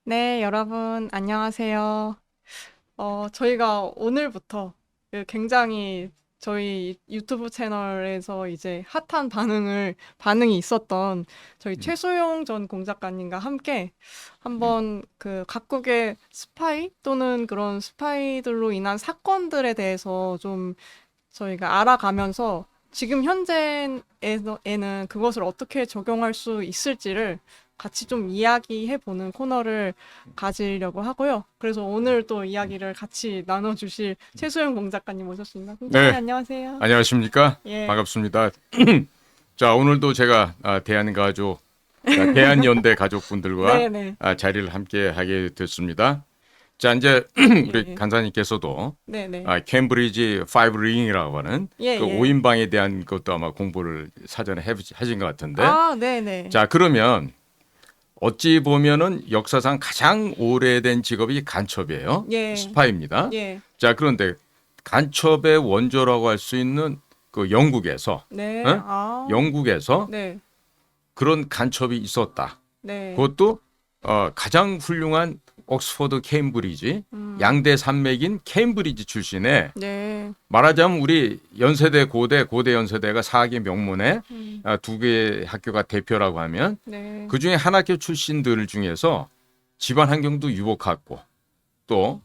네, 여러분, 안녕하세요. 저희가 오늘부터 굉장히 저희 유튜브 채널에서 이제 핫한 반응이 있었던 저희 최소용 전 공작가님과 함께 한번 그 각국의 스파이 또는 그런 스파이들로 인한 사건들에 대해서 좀 저희가 알아가면서 지금 현재에는 그것을 어떻게 적용할 수 있을지를 같이 좀 이야기해 보는 코너를 가지려고 하고요. 그래서 오늘 또 이야기를 같이 나눠주실 최소영 공작가님 모셨습니다. 공작가님 네, 안녕하세요. 안녕하십니까? 예, 반갑습니다. 자, 오늘도 제가 대한연대 가족분들과 네네, 자리를 함께 하게 됐습니다. 자, 이제 우리 예, 간사님께서도 네네, 캠브리지 5 링이라고 하는 예, 그 예. 오인방에 대한 것도 아마 공부를 사전에 하신 것 같은데, 아, 네네, 자, 그러면 어찌 보면은 역사상 가장 오래된 직업이 간첩이에요. 예, 스파입니다. 예, 자, 그런데 간첩의 원조라고 할 수 있는 그 영국에서, 네, 어? 아, 영국에서 네, 그런 간첩이 있었다. 네, 그것도 가장 훌륭한 옥스퍼드 케임브리지 음, 양대 산맥인 케임브리지 출신의, 네, 말하자면 우리 연세대 고대 연세대가 4개 명문의 음, 2개의 학교가 대표라고 하면 네, 그중에 한 학교 출신들 중에서 집안 환경도 유복했고 또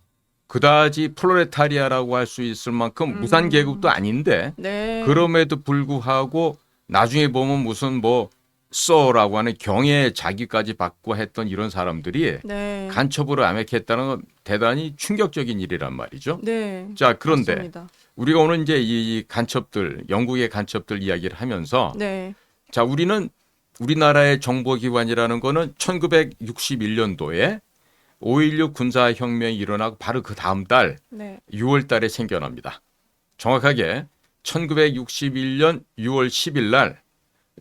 그다지 프로레타리아라고 할 수 있을 만큼 무산 계급도 음, 아닌데 네, 그럼에도 불구하고 나중에 보면 무슨 뭐 써라고 하는 경의 자기까지 받고 했던 이런 사람들이 네, 간첩으로 암약했다는 건 대단히 충격적인 일이란 말이죠. 네, 자, 그런데 맞습니다. 우리가 오늘 이제 이 간첩들, 영국의 간첩들 이야기를 하면서 네, 자, 우리는 우리나라의 정보기관이라는 거는 1961년도에 5.16 군사혁명이 일어나고 바로 그 다음 달 네, 6월 달에 생겨납니다. 정확하게 1961년 6월 10일 날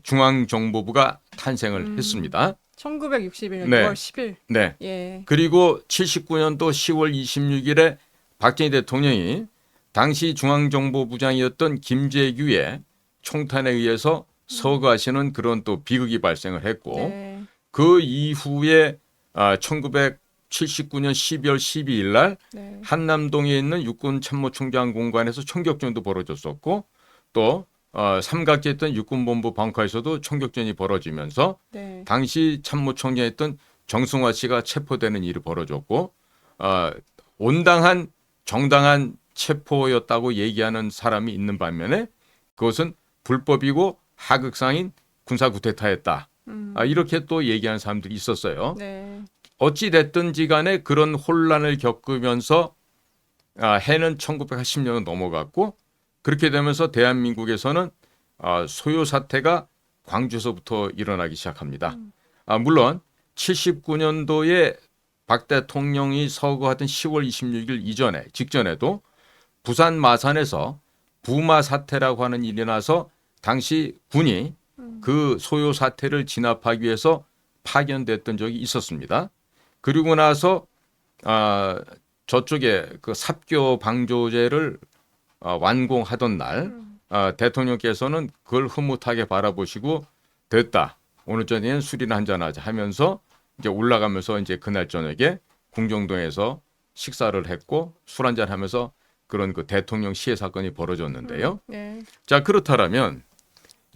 중앙정보부가 탄생을 음, 했습니다. 1961년 6월 네, 10일. 네. 예, 그리고 79년도 10월 26일에 박정희 대통령이 당시 중앙정보부장이었던 김재규의 총탄에 의해서 서거하시는 그런 또 비극이 발생을 했고 네, 그 이후에 1979년 12월 12일 날 네, 한남동에 있는 육군참모총장 공관에서 총격전도 벌어졌었고 또 삼각지했던 육군본부 벙커에서도 총격전이 벌어지면서 네, 당시 참모총장이었던 정승화 씨가 체포되는 일이 벌어졌고 어, 온당한 정당한 체포였다고 얘기하는 사람이 있는 반면에 그것은 불법이고 하극상인 군사 쿠데타였다. 음, 이렇게 또 얘기하는 사람들이 있었어요. 네, 어찌 됐든지 간에 그런 혼란을 겪으면서 해는 1980년은 넘어갔고 그렇게 되면서 대한민국에서는 소요 사태가 광주에서부터 일어나기 시작합니다. 물론 79년도에 박 대통령이 서거하던 10월 26일 이전에 직전에도 부산 마산에서 부마 사태라고 하는 일이 나서 당시 군이 그 소요 사태를 진압하기 위해서 파견됐던 적이 있었습니다. 그리고 나서 아, 저쪽에 그 삽교 방조제를 완공하던 날 대통령께서는 그걸 흐뭇하게 바라보시고 됐다. 오늘 저녁엔 술이나 한잔 하자 하면서 이제 올라가면서 이제 그날 저녁에 궁정동에서 식사를 했고 술 한잔 하면서 그런 그 대통령 시해 사건이 벌어졌는데요. 네, 자, 그렇다면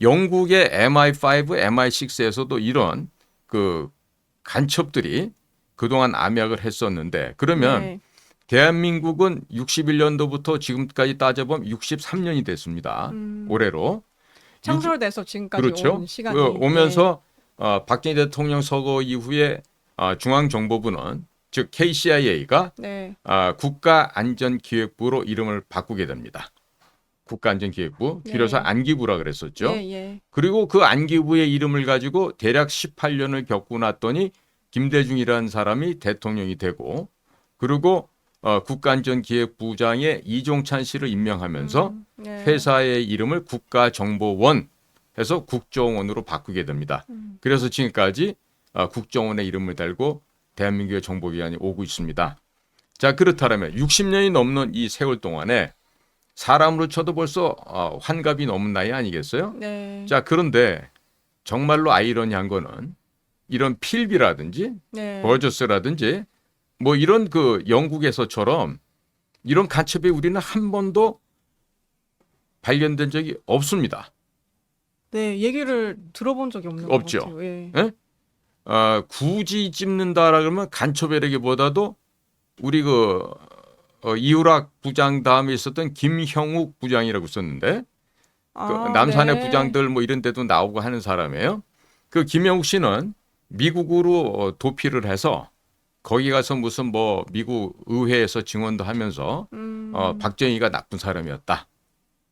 영국의 MI5, MI6에서도 이런 그 간첩들이 그동안 암약을 했었는데 그러면 네. 대한민국은 61년도부터 지금까지 따져보면 63년이 됐습니다. 음, 올해로. 창설돼서 지금까지 온 그렇죠. 시간이, 예, 오면서 박정희 대통령 서거 이후에 중앙정보부는 즉 KCIA가 네, 국가안전기획부로 이름을 바꾸게 됩니다. 국가안전기획부, 길어서 네, 안기부라 예, 그랬었죠. 예, 그리고 그 안기부의 이름을 가지고 대략 18년을 겪고 났더니 김대중이라는 사람이 대통령이 되고 그리고 국가안전기획부장에 이종찬 씨를 임명하면서 네, 회사의 이름을 국가정보원 해서 국정원으로 바꾸게 됩니다. 그래서 지금까지 국정원의 이름을 달고 대한민국의 정보기관이 오고 있습니다. 자, 그렇다면 60년이 넘는 이 세월 동안에 사람으로 쳐도 벌써 환갑이 넘은 나이 아니겠어요? 네, 자, 그런데 정말로 아이러니한 거는 이런 필비라든지 네. 버저스라든지 뭐 이런 그 영국에서처럼 이런 간첩이 우리는 한 번도 발견된 적이 없습니다. 네, 얘기를 들어본 적이 없는 없죠. 것 같아요. 예. 예? 굳이 찝는다라 그러면 간첩에게보다도 우리 그 이후락 부장 다음에 있었던 김형욱 부장이라고 있었는데 그 아, 남산의 네. 부장들 뭐 이런 데도 나오고 하는 사람이에요. 그 김영욱 씨는 미국으로 도피를 해서 거기 가서 무슨 뭐 미국 의회에서 증언도 하면서 박정희가 나쁜 사람이었다.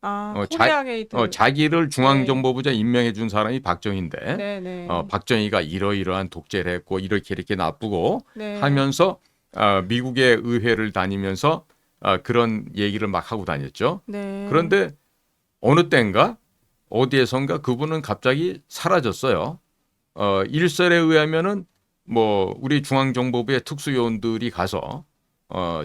아, 어, 코리아 게이트. 자기를 중앙정보부자 임명해 준 사람이 박정희인데 네, 네. 박정희가 이러이러한 독재를 했고 이렇게 나쁘고 네. 하면서 미국의 의회를 다니면서 그런 얘기를 막 하고 다녔죠. 네. 그런데 어느 때인가 어디에선가 그분은 갑자기 사라졌어요. 일설에 의하면은 뭐 우리 중앙정보부의 특수요원들이 가서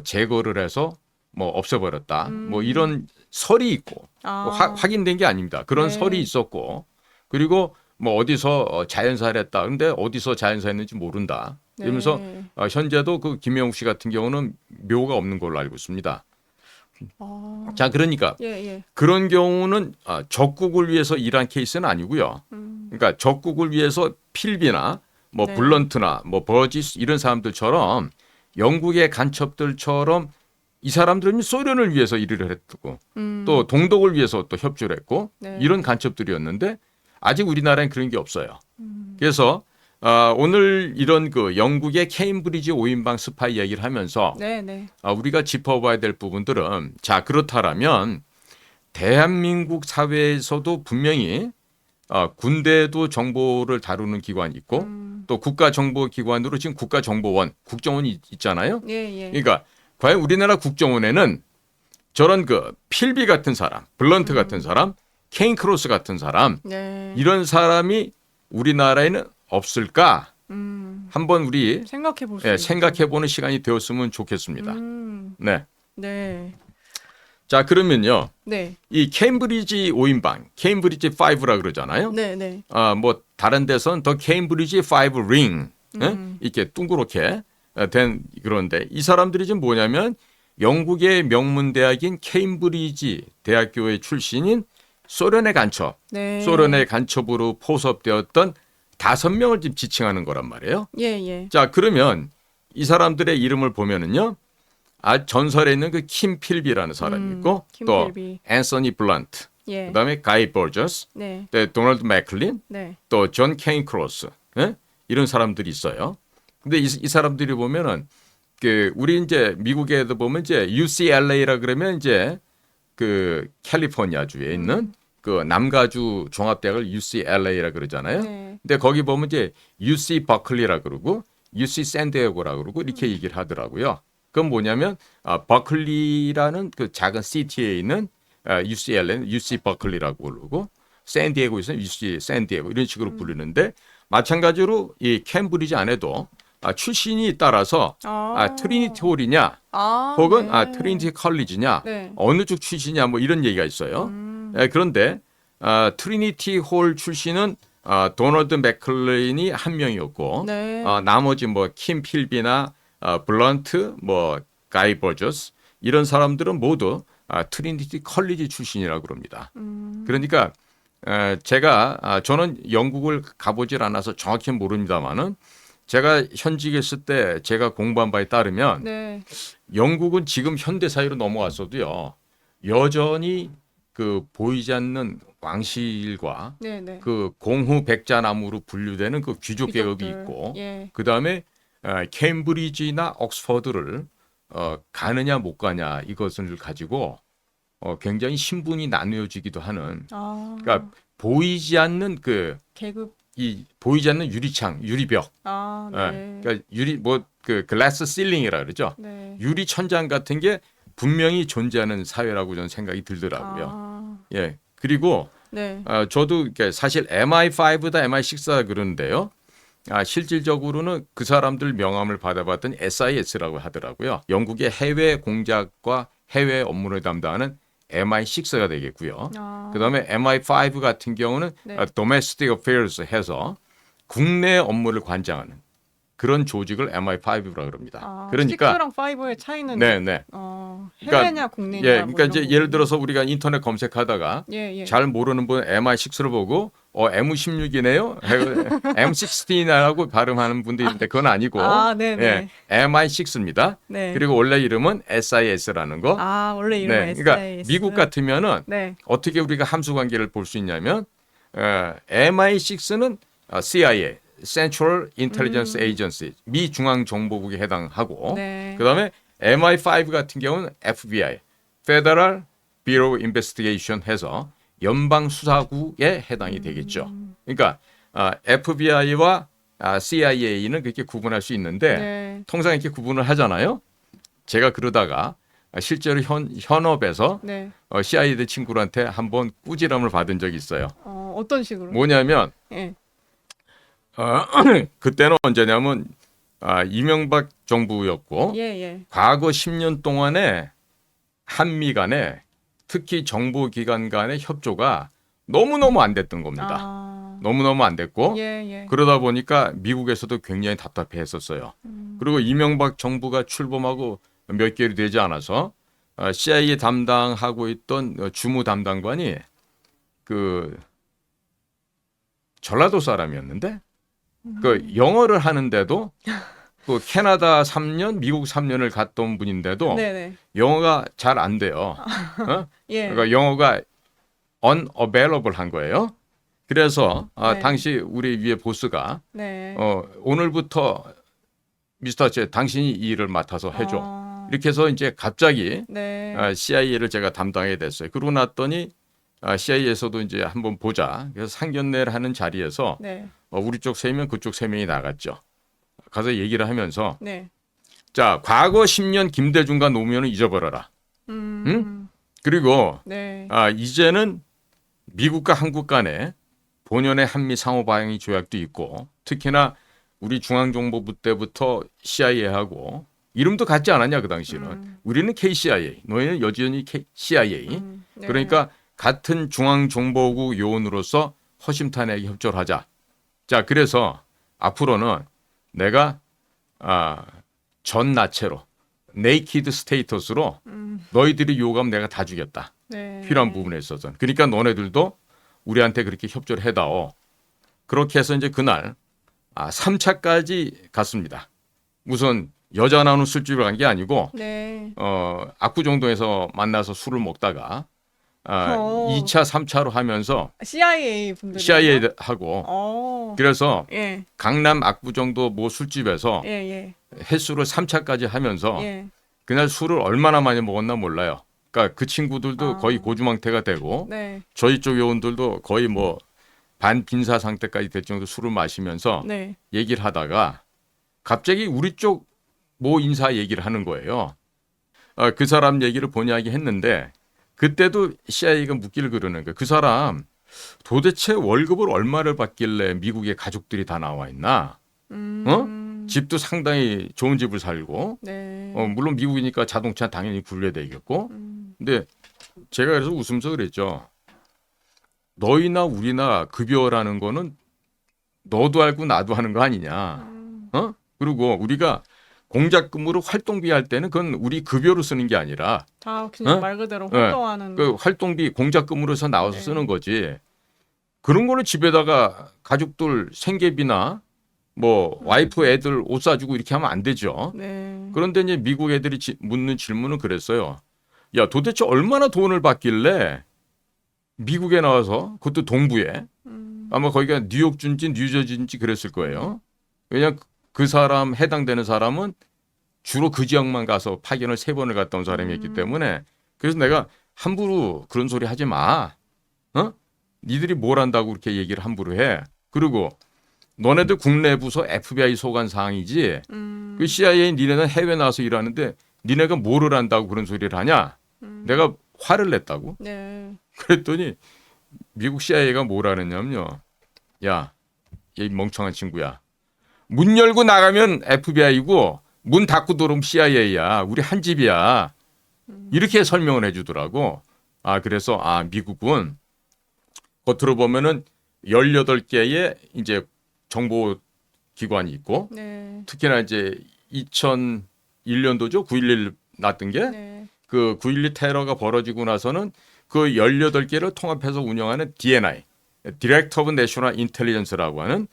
제거를 해서 뭐 없애버렸다. 뭐 이런 설이 있고 뭐 아, 확인된 게 아닙니다. 그런 네. 설이 있었고 그리고 뭐 어디서 자연사를 했다. 근데 어디서 자연사했는지 모른다. 이러면서 네. 현재도 그 김영욱 씨 같은 경우는 묘가 없는 걸로 알고 있습니다. 아, 자, 그러니까 예, 예. 그런 경우는 적국을 위해서 일한 케이스는 아니고요. 그러니까 적국을 위해서 필비나 뭐 네. 블런트나 뭐 버지스 이런 사람들처럼 영국의 간첩들처럼 이 사람들은 소련을 위해서 일을 했고 또 동독을 위해서 또 협조를 했고 네. 이런 간첩들이었는데 아직 우리나라엔 그런 게 없어요. 그래서 오늘 이런 그 영국의 케임브리지 5인방 스파이 얘기를 하면서 네, 네. 우리가 짚어봐야 될 부분들은 자 그렇다라면 대한민국 사회에서도 분명히 군대도 정보를 다루는 기관이 있고 또 국가정보기관으로 지금 국가정보원, 국정원이 있잖아요. 예, 예. 그러니까 과연 우리나라 국정원에는 저런 그 필비 같은 사람, 블런트 같은 사람, 케인 크로스 같은 사람 네. 이런 사람이 우리나라에는 없을까? 한번 우리 생각해 볼 수 있죠. 생각해보는 시간이 되었으면 좋겠습니다. 네. 네. 자 그러면요. 네. 이 케임브리지 5인방, 케임브리지 5라 그러잖아요. 네, 네. 뭐 다른 데선 더 케임브리지 5 링 이렇게 둥그렇게 된 그런데 이 사람들이 지금 뭐냐면 영국의 명문 대학인 케임브리지 대학교의 출신인 소련의 간첩, 네. 소련의 간첩으로 포섭되었던 5명을 지금 지칭하는 거란 말이에요. 예, 예. 자 그러면 이 사람들의 이름을 보면은요. 전설에 있는 그 킴 필비라는 사람이 있고 킴 또 필비. 앤서니 블런트, 예. 그다음에 가이 버저스, 네. 또 도널드 맥클린, 네. 또 존 케인 크로스 이런 사람들이 있어요. 근데 이 사람들이 보면은 그 우리 이제 미국에도 보면 이제 UCLA라 그러면 이제 그 캘리포니아주에 있는 그 남가주 종합대학을 UCLA라 그러잖아요. 네. 근데 거기 보면 이제 UC 버클리라 그러고 UC 샌디에고라 그러고 이렇게 얘기를 하더라고요. 그건 뭐냐면 버클리라는 그 작은 시티에 있는 UCLA는 UC 버클리라고 부르고 샌디에고에서는 UC 샌디에고 이런 식으로 부르는데 마찬가지로 이 캠브리지 안에도 출신이 따라서 트리니티 홀이냐 혹은 네. 트리니티 컬리지냐 네. 어느 쪽 출신이냐 뭐 이런 얘기가 있어요. 그런데 트리니티 홀 출신은 도널드 맥클레인이 한 명이었고 네. 나머지 뭐 킴 필비나 블런트 뭐 가이 버저스 이런 사람들은 모두 트리니티 컬리지 출신이라고 그럽니다. 그러니까 제가 저는 영국을 가보질 않아서 정확히 모릅니다만은 제가 현직에 있을 때 제가 공부한 바에 따르면 네. 영국은 지금 현대 사회로 넘어왔어도요 여전히 그 보이지 않는 왕실과 네, 네. 그 공후 백자나무로 분류되는 그 귀족 계급이 귀족들. 있고 예. 그 다음에 케임브리지나 옥스퍼드를 가느냐 못 가냐 이것을 가지고 굉장히 신분이 나누어지기도 하는 그러니까 보이지 않는 계급. 이 보이지 않는 유리창 유리벽 네. 그러니까 그 글라스 실링이라 그러죠 네. 유리 천장 같은 게 분명히 존재하는 사회라고 저는 생각이 들더라고요. 예 그리고 네. 저도 이렇게 사실 MI5다 MI6다 그러는데요. 실질적으로는 그 사람들 명함을 받아봤던 SIS라고 하더라고요. 영국의 해외 공작과 해외 업무를 담당하는 MI6가 되겠고요. 그다음에 MI5 같은 경우는 네. Domestic Affairs 해서 국내 업무를 관장하는 그런 조직을 MI5라고 그럽니다. 아, 그러니까 6랑 5의 차이는 네, 네. 해외냐 그러니까, 국내냐 예, 뭐 그러니까 이런 이제 거군요. 예를 들어서 우리가 인터넷 검색하다가 예, 예. 잘 모르는 분 MI6를 보고 M16이네요. M16이라고 발음하는 분도 있는데 그건 아니고 아, 네, 예, 네. MI6입니다. 네. 그리고 원래 이름은 SIS라는 거. 아, 원래 이름은 네, 그러니까 SAS. 미국 같으면은 네. 어떻게 우리가 함수 관계를 볼 수 있냐면 MI6는 CIA, Central Intelligence Agency, 미 중앙 정보국에 해당하고 네. 그다음에 MI5 같은 경우는 FBI, Federal Bureau of Investigation 해서 연방 수사국에 해당이 되겠죠. 그러니까 FBI와 CIA는 그렇게 구분할 수 있는데 네. 통상 이렇게 구분을 하잖아요. 제가 그러다가 실제로 현업에서 네. CIA 친구들한테 한번 꾸지람을 받은 적이 있어요. 어떤 식으로? 뭐냐면 예. 그때는 언제냐면 이명박 정부였고 예, 예. 과거 10년 동안에 한미 간에 특히 정보기관 간의 협조가 너무너무 안 됐던 겁니다. 아. 너무너무 안 됐고 예, 예. 그러다 보니까 미국에서도 굉장히 답답해 했었어요. 그리고 이명박 정부가 출범하고 몇 개월이 되지 않아서 CIA 담당하고 있던 주무 담당관이 그 전라도 사람이었는데 그 영어를 하는데도 그 캐나다 3년, 미국 3년을 갔던 분인데도 네네. 영어가 잘 안 돼요. 어? 예. 그러니까 영어가 unavailable 한 거예요. 그래서 네. 당시 우리 위에 보스가 네. 오늘부터 미스터 제 당신이 이 일을 맡아서 해줘. 아. 이렇게 해서 이제 갑자기 네. CIA를 제가 담당하게 됐어요. 그러고 났더니 CIA에서도 이제 한번 보자. 그래서 상견례를 하는 자리에서 네. 우리 쪽 3명, 그쪽 3명이 나갔죠. 가서 얘기를 하면서 네. 자, 과거 10년 김대중과 노무현을 잊어버려라. 음. 그리고 네. 이제는 미국과 한국 간에 본연의 한미 상호 방위 조약도 있고 특히나 우리 중앙정보부 때부터 CIA하고 이름도 같지 않았냐 그 당시는. 우리는 KCIA, 너희는 여전히 CIA. 네. 그러니까 같은 중앙정보국 요원으로서 허심탄회하게 협조를 하자. 자, 그래서 앞으로는 내가 전 나체로 네이키드 스테이터스로 너희들이 요구하면 내가 다 주겠다. 네. 필요한 부분에 있어서. 그러니까 너네들도 우리한테 그렇게 협조를 해다오. 그렇게 해서 이제 그날 3차까지 갔습니다. 우선 여자 나오는 술집을 간 게 아니고 네. 압구정동에서 만나서 술을 먹다가 어. 2차, 3차로 하면서 CIA 분들이 CIA하고 그래서 예. 강남 압구정도 모 술집에서 예, 예. 횟수를 3차까지 하면서 예. 그날 술을 얼마나 많이 먹었나 몰라요. 그러니까 그 친구들도 거의 고주망태가 되고 네. 저희 쪽 요원들도 거의 뭐 반빈사 상태까지 될 정도 술을 마시면서 네. 얘기를 하다가 갑자기 우리 쪽 모 인사 얘기를 하는 거예요. 그 사람 얘기를 본의하게 했는데 그때도 CIA가 묻기를 그러는 거예요. 그 사람 도대체 월급을 얼마를 받길래 미국에 가족들이 다 나와 있나? 집도 상당히 좋은 집을 살고 네. 물론 미국이니까 자동차 당연히 굴려야 되겠고 근데 제가 그래서 웃으면서 그랬죠. 너희나 우리나 급여라는 거는 너도 알고 나도 하는 거 아니냐. 그리고 우리가 공작근무로 활동비 할 때는 그건 우리 급여로 쓰는 게 아니라 다 그냥 말 그대로 활동하는 그 활동비 공작근무로서 나와서 네. 쓰는 거지. 그런 거는 집에다가 가족들 생계비나 뭐 와이프 애들 옷 사주고 이렇게 하면 안 되죠. 네. 그런데 이제 미국 애들이 묻는 질문은 그랬어요. 야, 도대체 얼마나 돈을 받길래 미국에 나와서 그것도 동부에 아마 거기가 뉴욕주인지 뉴저지인지 그랬을 거예요. 왜냐하면 그 사람 해당되는 사람은 주로 그 지역만 가서 파견을 3번을 갔다 온 사람이었기 때문에 그래서 내가 함부로 그런 소리 하지 마. 니들이 뭘 한다고 그렇게 얘기를 함부로 해. 그리고 너네들 국내 부서 FBI 소관 사항이지. 그 CIA 니네는 해외 나와서 일하는데 니네가 뭐를 한다고 그런 소리를 하냐. 내가 화를 냈다고. 네. 그랬더니 미국 CIA가 뭐라느냐면요. 야, 이 멍청한 친구야. 문 열고 나가면 FBI고 문 닫고 들어오면 CIA야. 우리 한 집이야. 이렇게 설명을 해주더라고. 그래서 미국은 겉으로 보면은 18개의 이제 정보 기관이 있고 네. 특히나 이제 2001년도죠. 9.11 났던 게 네. 그 9.12 테러가 벌어지고 나서는 그 18개를 통합해서 운영하는 DNI, Director of National Intelligence라고 하는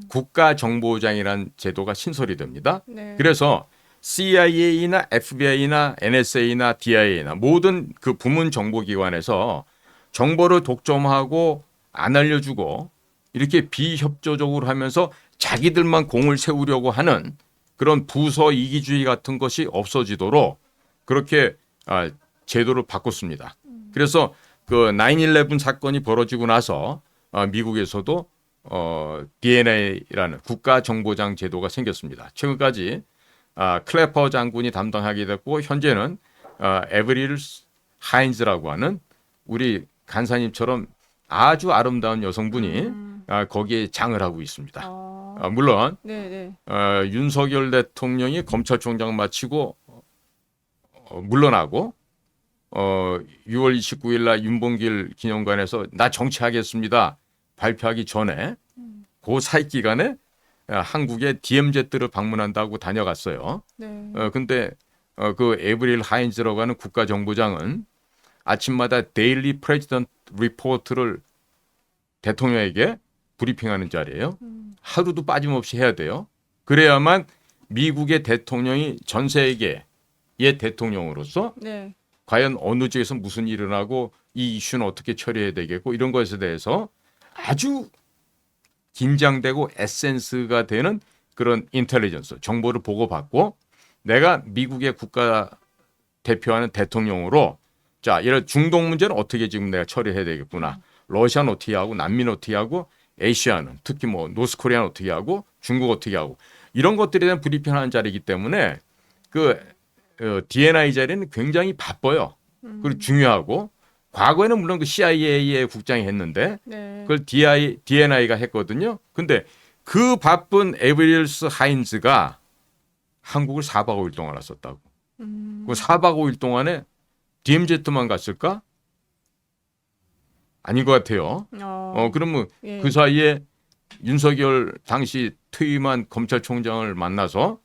국가정보장이라는 제도가 신설이 됩니다. 네. 그래서 CIA나 FBI나 NSA나 DIA나 모든 그 부문 정보기관에서 정보를 독점하고 안 알려주고 이렇게 비협조적으로 하면서 자기들만 공을 세우려고 하는 그런 부서 이기주의 같은 것이 없어지도록 그렇게 제도를 바꿨습니다. 그래서 그 9/11 사건이 벌어지고 나서 미국에서도 DNA라는 국가정보장 제도가 생겼습니다. 최근까지 클래퍼 장군이 담당하게 됐고 현재는 에브릴 하인즈라고 하는 우리 간사님처럼 아주 아름다운 여성분이 거기에 장을 하고 있습니다. 물론 네. 윤석열 대통령이 검찰총장 마치고 물러나고 6월 29일 날 윤봉길 기념관에서 나 정치하겠습니다 발표하기 전에 그 사이 기간에 한국의 DMZ를 방문한다고 다녀갔어요. 네. 근데 그 에브릴 하인즈라고 하는 국가정보장은 아침마다 데일리 프레지던트 리포트를 대통령에게 브리핑하는 자리예요. 하루도 빠짐없이 해야 돼요. 그래야만 미국의 대통령이 전 세계의 대통령으로서 네. 과연 어느 지에서 무슨 일을 하고 이 이슈는 어떻게 처리해야 되겠고 이런 것에 대해서 아주 긴장되고 에센스가 되는 그런 인텔리전스, 정보를 보고받고 내가 미국의 국가 대표하는 대통령으로 자, 이런 중동 문제는 어떻게 지금 내가 처리해야 되겠구나. 러시아는 어떻게 하고 남미는 어떻게 하고 아시아는 특히 뭐 노스코리아는 어떻게 하고 중국 어떻게 하고 이런 것들에 대한 브리핑하는 자리이기 때문에 그 DNI 자리는 굉장히 바빠요. 그리고 중요하고 과거에는 물론 그 CIA의 국장이 했는데 네. 그걸 DNI가 했거든요. 근데 그 바쁜 에브릴스 하인즈가 한국을 4박 5일 동안 왔었다고. 그 4박 5일 동안에 DMZ만 갔을까? 아닌 것 같아요. 그러면 예. 그 사이에 윤석열 당시 퇴임한 검찰총장을 만나서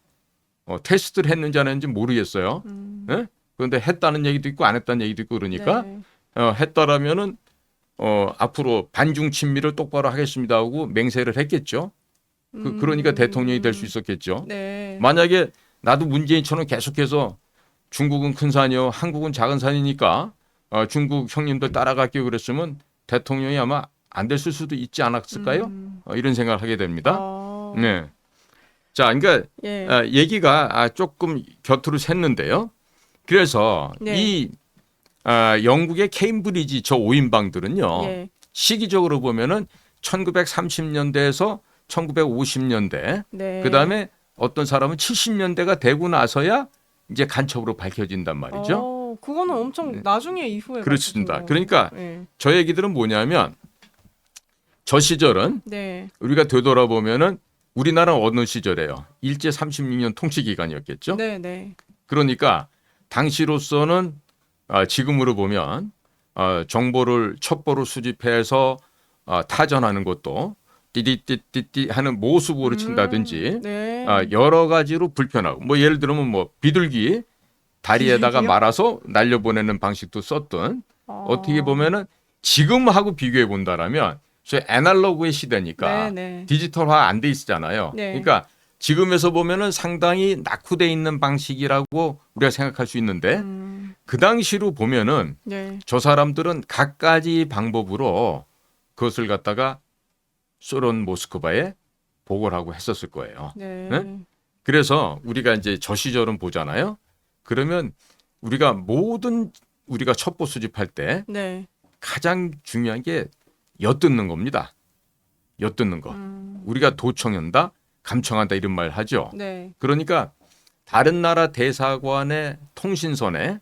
테스트를 했는지 안 했는지 모르겠어요. 예? 그런데 했다는 얘기도 있고 안 했다는 얘기도 있고 그러니까 네. 했다라면은 앞으로 반중 친미를 똑바로 하겠습니다 하고 맹세를 했겠죠. 그러니까 대통령이 될 수 있었겠죠. 네. 만약에 나도 문재인처럼 계속해서 중국은 큰 산이요, 한국은 작은 산이니까 중국 형님들 따라갈게요 그랬으면 대통령이 아마 안 됐을 수도 있지 않았을까요? 이런 생각을 하게 됩니다. 네. 자, 그러니까 예. 얘기가 조금 곁으로 샜는데요. 그래서 네. 이 영국의 케임브리지 저 5인방들은요. 예. 시기적으로 보면은 1930년대에서 1950년대 네. 그다음에 어떤 사람은 70년대가 되고 나서야 이제 간첩으로 밝혀진단 말이죠. 그거는 엄청 나중에 이후에 그렇습니다. 밝혀진 그러니까 거죠. 예. 저 얘기들은 뭐냐면 저 시절은 네. 우리가 되돌아보면은 우리나라 어느 시절에요? 일제 36년 통치 기간이었겠죠. 네. 그러니까 당시로서는 지금으로 보면 정보를 첩보로 수집해서 타전하는 것도 띠띠띠띠띠 하는 모수보를 친다든지 네. 여러 가지로 불편하고 뭐 예를 들면 뭐 비둘기 다리에다가 비둘기요? 말아서 날려보내는 방식도 썼던 어떻게 보면은 지금하고 비교해 본다라면 저희 애날로그의 시대니까 네. 디지털화 안 돼 있잖아요. 네. 그러니까 지금에서 보면은 상당히 낙후돼 있는 방식이라고 우리가 생각할 수 있는데 그 당시로 보면은 네. 저 사람들은 갖가지 방법으로 그것을 갖다가 소련 모스크바에 보고를 하고 했었을 거예요. 네. 네? 그래서 우리가 이제 저 시절은 보잖아요. 그러면 우리가 첩보 수집할 때 네. 가장 중요한 게 엿듣는 겁니다. 엿듣는 거. 우리가 도청한다, 감청한다 이런 말 하죠. 네. 그러니까 다른 나라 대사관의 통신선에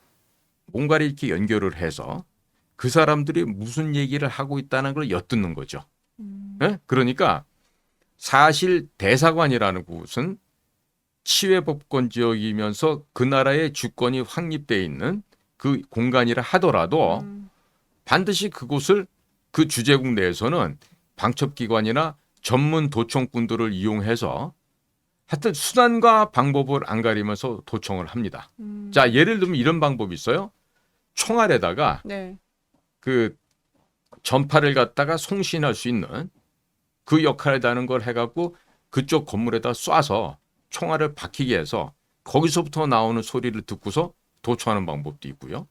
뭔가를 이렇게 연결을 해서 그 사람들이 무슨 얘기를 하고 있다는 걸 엿듣는 거죠. 네? 그러니까 사실 대사관이라는 곳은 치외법권 지역이면서 그 나라의 주권이 확립되어 있는 그 공간이라 하더라도 반드시 그곳을 그 주재국 내에서는 방첩기관이나 전문 도청꾼들을 이용해서 하여튼 수단과 방법을 안 가리면서 도청을 합니다. 자, 예를 들면 이런 방법이 있어요. 총알에다가 네. 그 전파를 갖다가 송신할 수 있는 그 역할을 하는 걸 해갖고 그쪽 건물에다 쏴서 총알을 박히게 해서 거기서부터 나오는 소리를 듣고서 도청하는 방법도 있고요.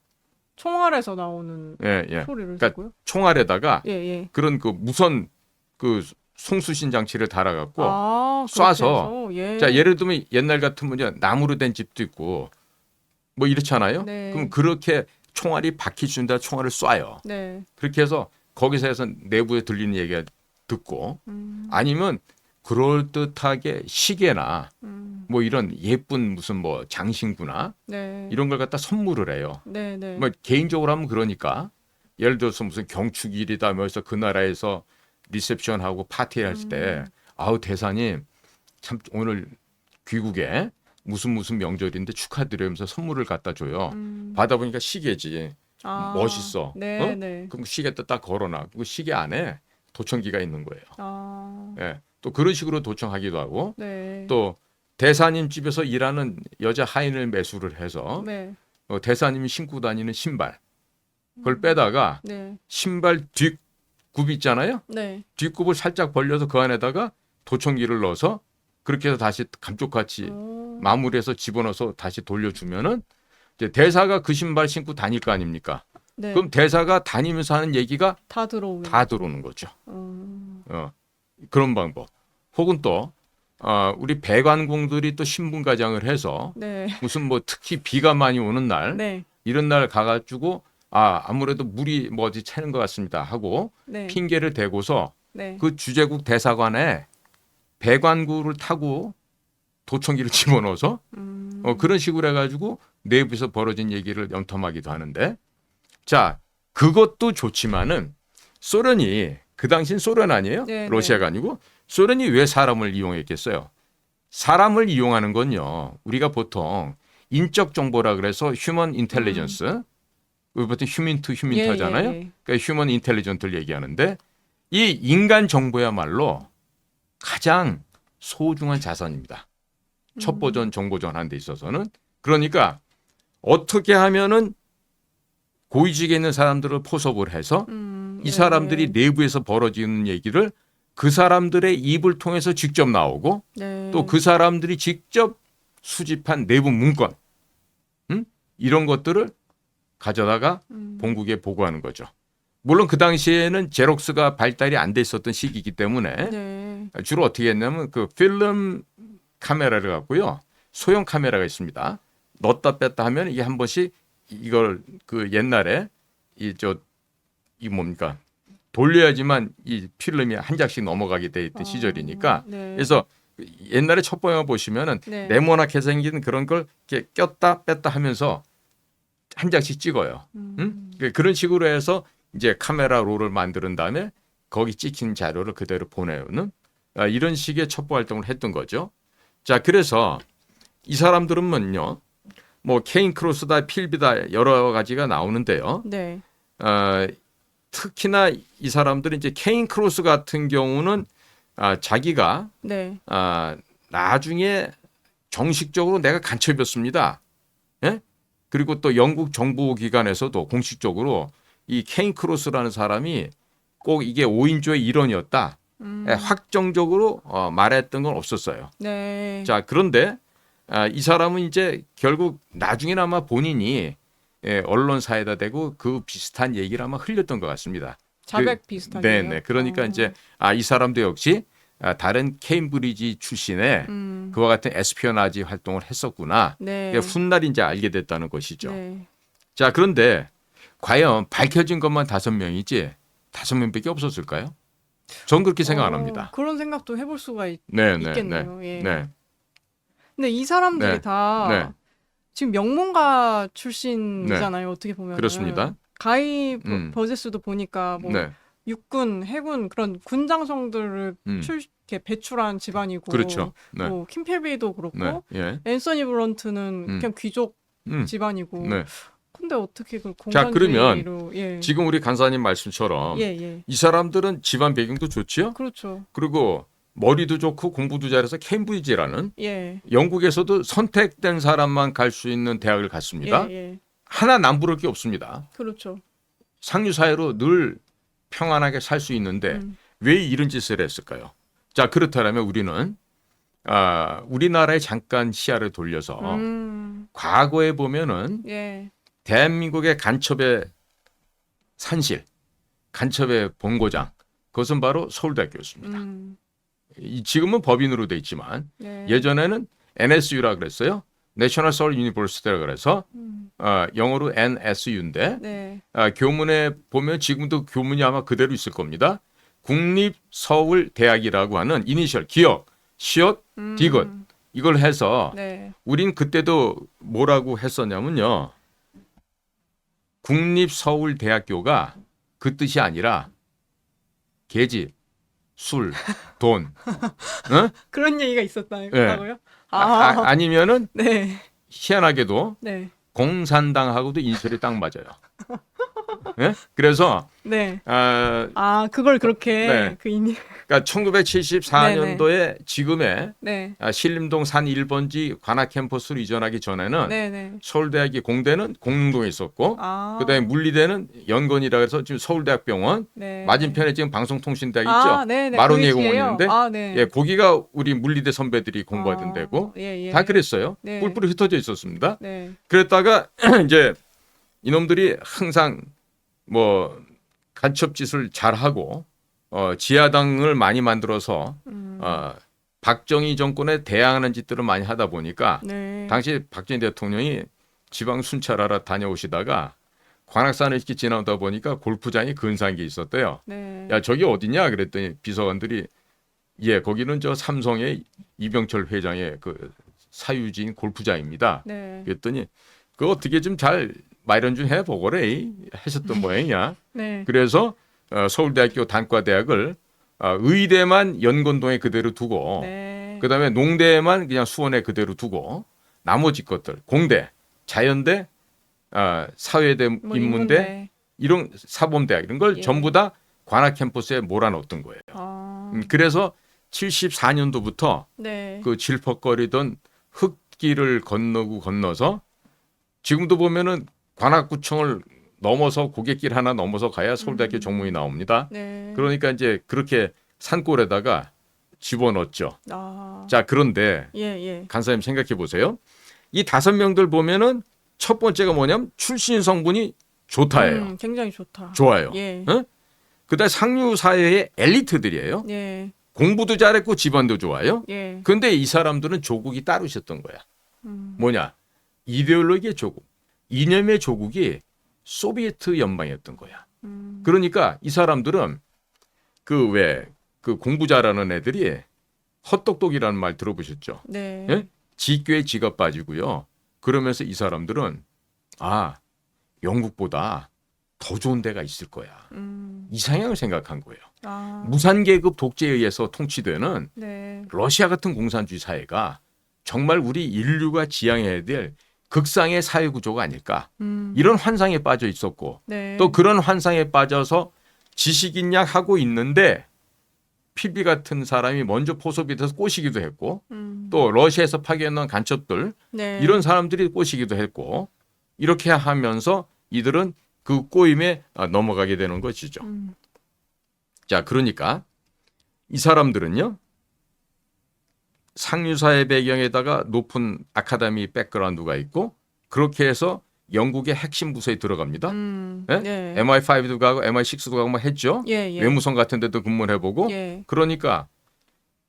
총알에서 나오는 예, 예. 소리를 그러니까 듣고요. 총알에다가 예, 예. 그런 그 무선 그 송수신 장치를 달아갖고 아, 그렇게 쏴서 해서? 예. 자, 예를 들면 옛날 같으면 이제 나무로 된 집도 있고 뭐 이렇잖아요. 네. 그럼 그렇게 총알이 박히준 데 총알을 쏴요. 네. 그렇게 해서 거기서 해서 내부에 들리는 얘기가 듣고 음, 아니면 그럴듯하게 시계나 음, 뭐 이런 예쁜 무슨 뭐 장신구나 네. 이런 걸 갖다 선물을 해요. 네, 네. 뭐 개인적으로 하면 그러니까 예를 들어서 무슨 경축일이다 뭐 해서 그 나라에서 리셉션하고 파티를 할 때 아우 대사님 참 오늘 귀국에 무슨 명절인데 축하드리면서 선물을 갖다 줘요. 받아보니까 시계지. 아, 멋있어. 네, 어? 네. 그럼 시계도 딱 걸어놔. 그 시계 안에 도청기가 있는 거예요. 아, 예. 또 그런 식으로 도청하기도 하고 네. 또 대사님 집에서 일하는 여자 하인을 매수를 해서 네. 대사님이 신고 다니는 신발 그걸 빼다가 네. 신발 뒷굽 있잖아요. 네. 뒷굽을 살짝 벌려서 그 안에다가 도청기를 넣어서 그렇게 해서 다시 감쪽같이 오, 마무리해서 집어넣어서 다시 돌려주면은 이제 대사가 그 신발 신고 다닐 거 아닙니까? 네. 그럼 대사가 다니면서 하는 얘기가 다 들어오게. 다 들어오는 거죠. 음, 그런 방법. 혹은 또 우리 배관공들이 또 신분가장을 해서 네. 무슨 뭐 특히 비가 많이 오는 날 네. 이런 날 가가지고 아무래도 물이 뭐 어디 새는 것 같습니다 하고 네. 핑계를 대고서 네. 그 주재국 대사관에 배관구를 타고 도청기를 집어넣어서 그런 식으로 해가지고 내부에서 벌어진 얘기를 염탐하기도 하는데 자 그것도 좋지만은 소련이 그 당시엔 소련 아니에요? 네, 러시아가 아니고 소련이 왜 사람을 이용했겠어요? 사람을 이용하는 건요. 우리가 보통 인적 정보라 그래서 휴먼 인텔리전스 우리 보통 휴민 투 휴민 예, 투 하잖아요. 예, 예. 그러니까 휴먼 인텔리전트를 얘기하는데 이 인간 정보야말로 가장 소중한 자산입니다. 첩보전 정보전 하는 데 있어서는 그러니까 어떻게 하면은 고위직에 있는 사람들을 포섭을 해서 이 네. 사람들이 내부에서 벌어지는 얘기를 그 사람들의 입을 통해서 직접 나오고 네. 또 그 사람들이 직접 수집한 내부 문건 이런 것들을 가져다가 본국에 보고하는 거죠. 물론 그 당시에는 제록스가 발달이 안 돼 있었던 시기이기 때문에 네. 주로 어떻게 했냐면 그 필름 카메라를 갖고요. 소형 카메라가 있습니다. 넣었다 뺐다 하면 이게 한 번씩 이걸 그 옛날에 이 뭡니까? 돌려야지만 이 필름이 한 장씩 넘어가게 돼 있던 시절이니까 네. 그래서 옛날에 첩보영화 보시면은 네. 네모나게 생긴 그런 걸 이렇게 꼈다 뺐다 하면서 한 장씩 찍어요. 그런 식으로 해서 이제 카메라 롤을 만드는 다음에 거기 찍힌 자료를 그대로 보내는 이런 식의 첩보 활동을 했던 거죠. 자, 그래서 이 사람들은요, 뭐 케인 크로스다, 필비다 여러 가지가 나오는데요. 네. 특히나 이 사람들은 이제 케인 크로스 같은 경우는 자기가 네. 나중에 정식적으로 내가 간첩이었습니다. 예? 그리고 또 영국 정부 기관에서도 공식적으로 이 케인 크로스라는 사람이 꼭 이게 5인조의 일원이었다. 확정적으로 말했던 건 없었어요. 네. 자, 그런데 이 사람은 이제 결국 나중에는 아마 본인이 언론사에다 대고 그 비슷한 얘기를 아마 흘렸던 것 같습니다. 자백 비슷하게. 네네. 그러니까 이제 이 사람도 역시 다른 케임브리지 출신의 그와 같은 에스피어나지 활동을 했었구나. 네. 훗날 이제 알게 됐다는 것이죠. 네. 자, 그런데 과연 밝혀진 것만 5명이지 5명밖에 없었을까요? 전 그렇게 생각 안 합니다. 그런 생각도 해볼 수가 네, 있겠네요. 네, 예. 네, 근데 이 사람들이 네. 다 네. 지금 명문가 출신이잖아요. 어떻게 보면 그렇습니다. 가이 버제스도 보니까 뭐 네, 육군, 해군 그런 군장성들을 이렇게 배출한 집안이고, 그렇죠. 네, 뭐 킴펠비도 그렇고, 네, 예, 앤서니 브런트는 그냥 귀족 음, 집안이고, 네, 근데 어떻게 그 자, 그러면 공산주의로 예. 지금 우리 간사님 말씀처럼 예, 예. 이 사람들은 집안 배경도 좋지요. 그렇죠. 그리고 머리도 좋고 공부도 잘해서 캠브리지라는 예. 영국에서도 선택된 사람만 갈 수 있는 대학을 갔습니다. 예, 예. 하나 남부를 게 없습니다. 그렇죠. 상류 사회로 늘 평안하게 살 수 있는데 음. 왜 이런 짓을 했을까요? 자, 그렇다면 우리는 우리나라에 잠깐 시야를 돌려서 과거에 보면은 예. 대한민국의 간첩의 산실, 간첩의 본고장, 그것은 바로 서울대학교였습니다. 지금은 법인으로 돼 있지만 네. 예전에는 NSU라 그랬어요. National Seoul University라 그래서 영어로 NSU인데 네. 교문에 보면 지금도 교문이 아마 그대로 있을 겁니다. 국립서울대학이라고 하는 이니셜 기억, 시옷, 디귿 이걸 해서 네. 우린 그때도 뭐라고 했었냐면요. 국립서울대학교가 그 뜻이 아니라 계집, 술, 돈. 어? 그런 얘기가 있었다고요? 네. 아, 아니면은 네. 희한하게도 네. 공산당하고도 인설이 딱 맞아요. 예? 그래서 네. 아, 그걸 그렇게 네. 그 인이 그러니까 1974년도에 지금의 네. 신림동 산 1번지 관악 캠퍼스로 이전하기 전에는 네, 네. 서울대학이 공대는 공릉동에 있었고 아. 그다음에 물리대는 연건이라 해서 지금 서울대학병원 네. 맞은편에 지금 방송통신대학 있죠. 네, 네. 마로니에 그 위치에요? 공원인데 네. 예, 거기가 우리 물리대 선배들이 공부하던 데고 예, 예. 다 그랬어요. 네. 뿔뿔이 흩어져 있었습니다. 네. 그랬다가 이제 이놈들이 항상 뭐 간첩짓을 잘하고 지하당을 많이 만들어서 박정희 정권에 대항하는 짓들을 많이 하다 보니까 네. 당시 박정희 대통령이 지방 순찰하러 다녀오시다가 관악산을 이렇게 지나오다 보니까 골프장이 근사한 게 있었대요. 네. 야, 저기 어디냐 그랬더니 비서관들이 예, 거기는 저 삼성의 이병철 회장의 그 사유지인 골프장입니다. 네. 그랬더니 그거 어떻게 좀 잘 마련 좀 해보거래 하셨던 모양이야. 네. 그래서 서울대학교 단과대학을 의대만 연건동에 그대로 두고 네. 그다음에 농대만 그냥 수원에 그대로 두고 나머지 것들 공대, 자연대, 사회대, 뭐 인문대 이런 사범대학 이런 걸 예. 전부 다 관악 캠퍼스에 몰아넣었던 거예요. 그래서 74년도부터 네. 그 질퍽거리던 흙길을 건너서 지금도 보면은 관악구청을 넘어서 고갯길 하나 넘어서 가야 서울대학교 정문이 나옵니다. 네. 그러니까 이제 그렇게 산골에다가 집어넣었죠. 아. 자, 그런데 예, 예. 간사님 생각해 보세요. 이 5명들 보면은 첫 번째가 뭐냐면 출신 성분이 좋다예요. 굉장히 좋다. 좋아요. 예. 어? 그다음 상류 사회의 엘리트들이에요. 예. 공부도 잘했고 집안도 좋아요. 예. 근데 이 사람들은 조국이 따로 있었던 거야. 뭐냐? 이데올로기의 조국, 이념의 조국이 소비에트 연방이었던 거야. 그러니까 이 사람들은 그 공부 잘하는 애들이 헛똑똑이라는 말 들어보셨죠? 네. 예? 지교에 지가 빠지고요. 그러면서 이 사람들은 영국보다 더 좋은 데가 있을 거야. 이상향을 생각한 거예요. 무산계급 독재에 의해서 통치되는 네. 러시아 같은 공산주의 사회가 정말 우리 인류가 지향해야 될 극상의 사회 구조가 아닐까. 이런 환상에 빠져 있었고 네. 또 그런 환상에 빠져서 지식인약 하고 있는데 필비 같은 사람이 먼저 포섭이 돼서 꼬시기도 했고 또 러시아에서 파견한 간첩들 네. 이런 사람들이 꼬시기도 했고 이렇게 하면서 이들은 그 꼬임에 넘어가게 되는 것이죠. 자, 그러니까 이 사람들은요. 상류사회 배경에다가 높은 아카데미 백그라운드가 있고 그렇게 해서 영국의 핵심 부서에 들어갑니다. 예? 네. MI5도 가고 MI6도 가고 막 했죠. 예, 예. 외무성 같은 데도 근무를 해보고 예. 그러니까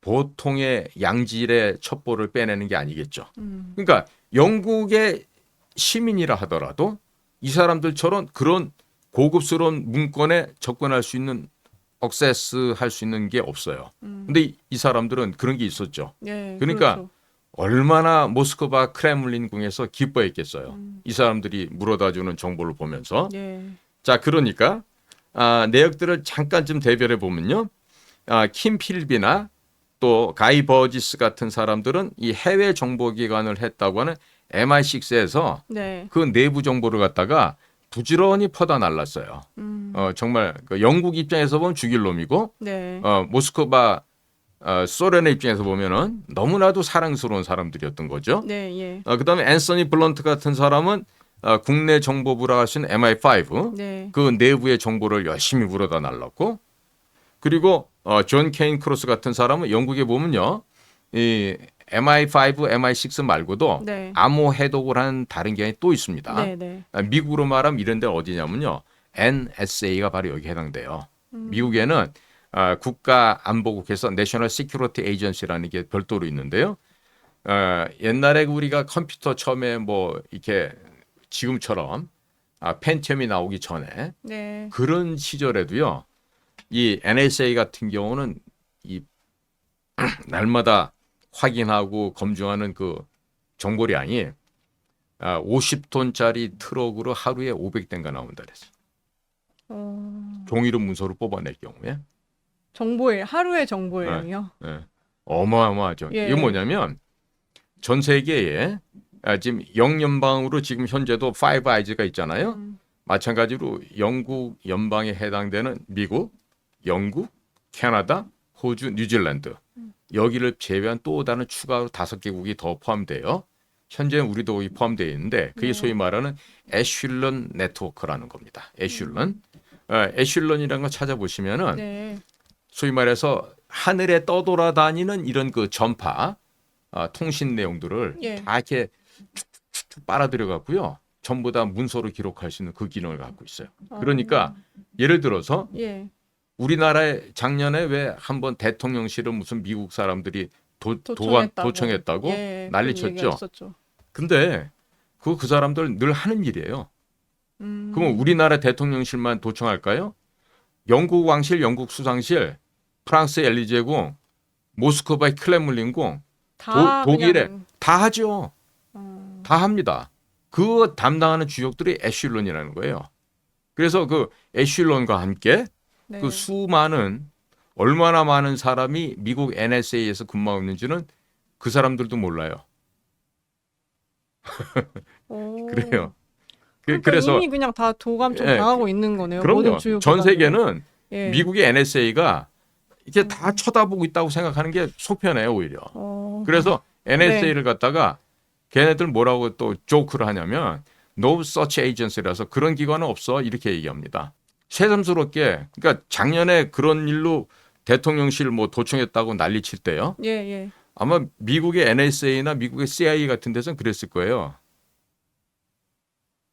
보통의 양질의 첩보를 빼내는 게 아니겠죠. 그러니까 영국의 시민이라 하더라도 이 사람들처럼 그런 고급스러운 문건에 접근할 수 있는 억세스 할 수 있는 게 없어요. 근데 이 사람들은 그런 게 있었죠. 예. 그러니까 그렇죠. 얼마나 모스크바 크렘린궁에서 기뻐했겠어요. 이 사람들이 물어다주는 정보를 보면서. 예. 자, 그러니까 내역들을 잠깐 좀 대별해 보면요. 킴 필비나 또 가이 버지스 같은 사람들은 이 해외 정보기관을 했다고 하는 MI6에서 네. 그 내부 정보를 갖다가 부지런히 퍼다 날랐어요. 정말 그 영국 입장에서 보면 죽일 놈이고 네. 모스크바 소련의 입장에서 보면은 너무나도 사랑스러운 사람들이었던 거죠. 네, 예. 그다음에 앤서니 블런트 같은 사람은 국내 정보부라 하신 MI5 네. 그 내부의 정보를 열심히 물어다 날랐고 그리고 존 케인 크로스 같은 사람은 영국에 보면요. 이 MI5, MI6 말고도 네. 암호 해독을 하는 다른 기관이 또 있습니다. 네, 네. 미국으로 말하면 이런 데 어디냐면요. NSA가 바로 여기 해당돼요. 미국에는 국가안보국에서 내셔널 시큐리티 에이전시라는 게 별도로 있는데요. 옛날에 우리가 컴퓨터 처음에 뭐 이렇게 지금처럼 펜티엄이 나오기 전에 네. 그런 시절에도요. 이 NSA 같은 경우는 이 날마다 확인하고 검증하는 그 정보량이 50톤짜리 트럭으로 하루에 500대가 나온다 그랬어요. 종이로 문서로 뽑아낼 경우에. 정보의 하루의 정보량이요. 네. 어마어마하죠. 예. 이게 뭐냐면 전 세계에 지금 영연방으로 지금 현재도 파이브 아이즈가 있잖아요. 마찬가지로 영국 연방에 해당되는 미국, 영국, 캐나다, 호주, 뉴질랜드 여기를 제외한 또 다른 추가로 5개국이 더 포함돼요. 현재 우리도 거기 포함되어 있는데 그게 네. 소위 말하는 에슐런 네트워크라는 겁니다. 에슐런. 에슐런이라는 거 찾아보시면은 네. 소위 말해서 하늘에 떠돌아다니는 이런 그 전파 통신 내용들을 예. 다 이렇게 쭉쭉쭉 빨아들여 갖고요. 전부 다 문서로 기록할 수 있는 그 기능을 갖고 있어요. 그러니까 예를 들어서 예. 우리나라에 작년에 왜 한번 대통령실을 무슨 미국 사람들이 도청했다고 예, 난리쳤죠. 그런 얘기가 있었죠. 근데 그 사람들 늘 하는 일이에요. 그럼 우리나라 대통령실만 도청할까요? 영국 왕실, 영국 수상실, 프랑스 엘리제궁, 모스크바의 크렘린궁, 다 독일에 그냥, 다 하죠. 다 합니다. 그 담당하는 주역들이 에슐론이라는 거예요. 그래서 그 에슐론과 함께 네. 그 수많은 얼마나 많은 사람이 미국 NSA에서 근무하고 있는지는 그 사람들도 몰라요. 오. 그래요. 그러니까 그래서 이미 그냥 다 도감청 예, 당하고 있는 거네요. 그럼요. 모든 주요 전 기관들이. 세계는 예. 미국의 NSA가 이게 다 쳐다보고 있다고 생각하는 게 속편해요 오히려. 그래서 NSA를 갖다가 걔네들 뭐라고 또 조크를 하냐면 No such agency라서 그런 기관은 없어 이렇게 얘기합니다. 새삼스럽게 그러니까 작년에 그런 일로 대통령실 뭐 도청했다고 난리칠 때요. 예, 예. 아마 미국의 NSA나 미국의 CIA 같은 데서는 그랬을 거예요.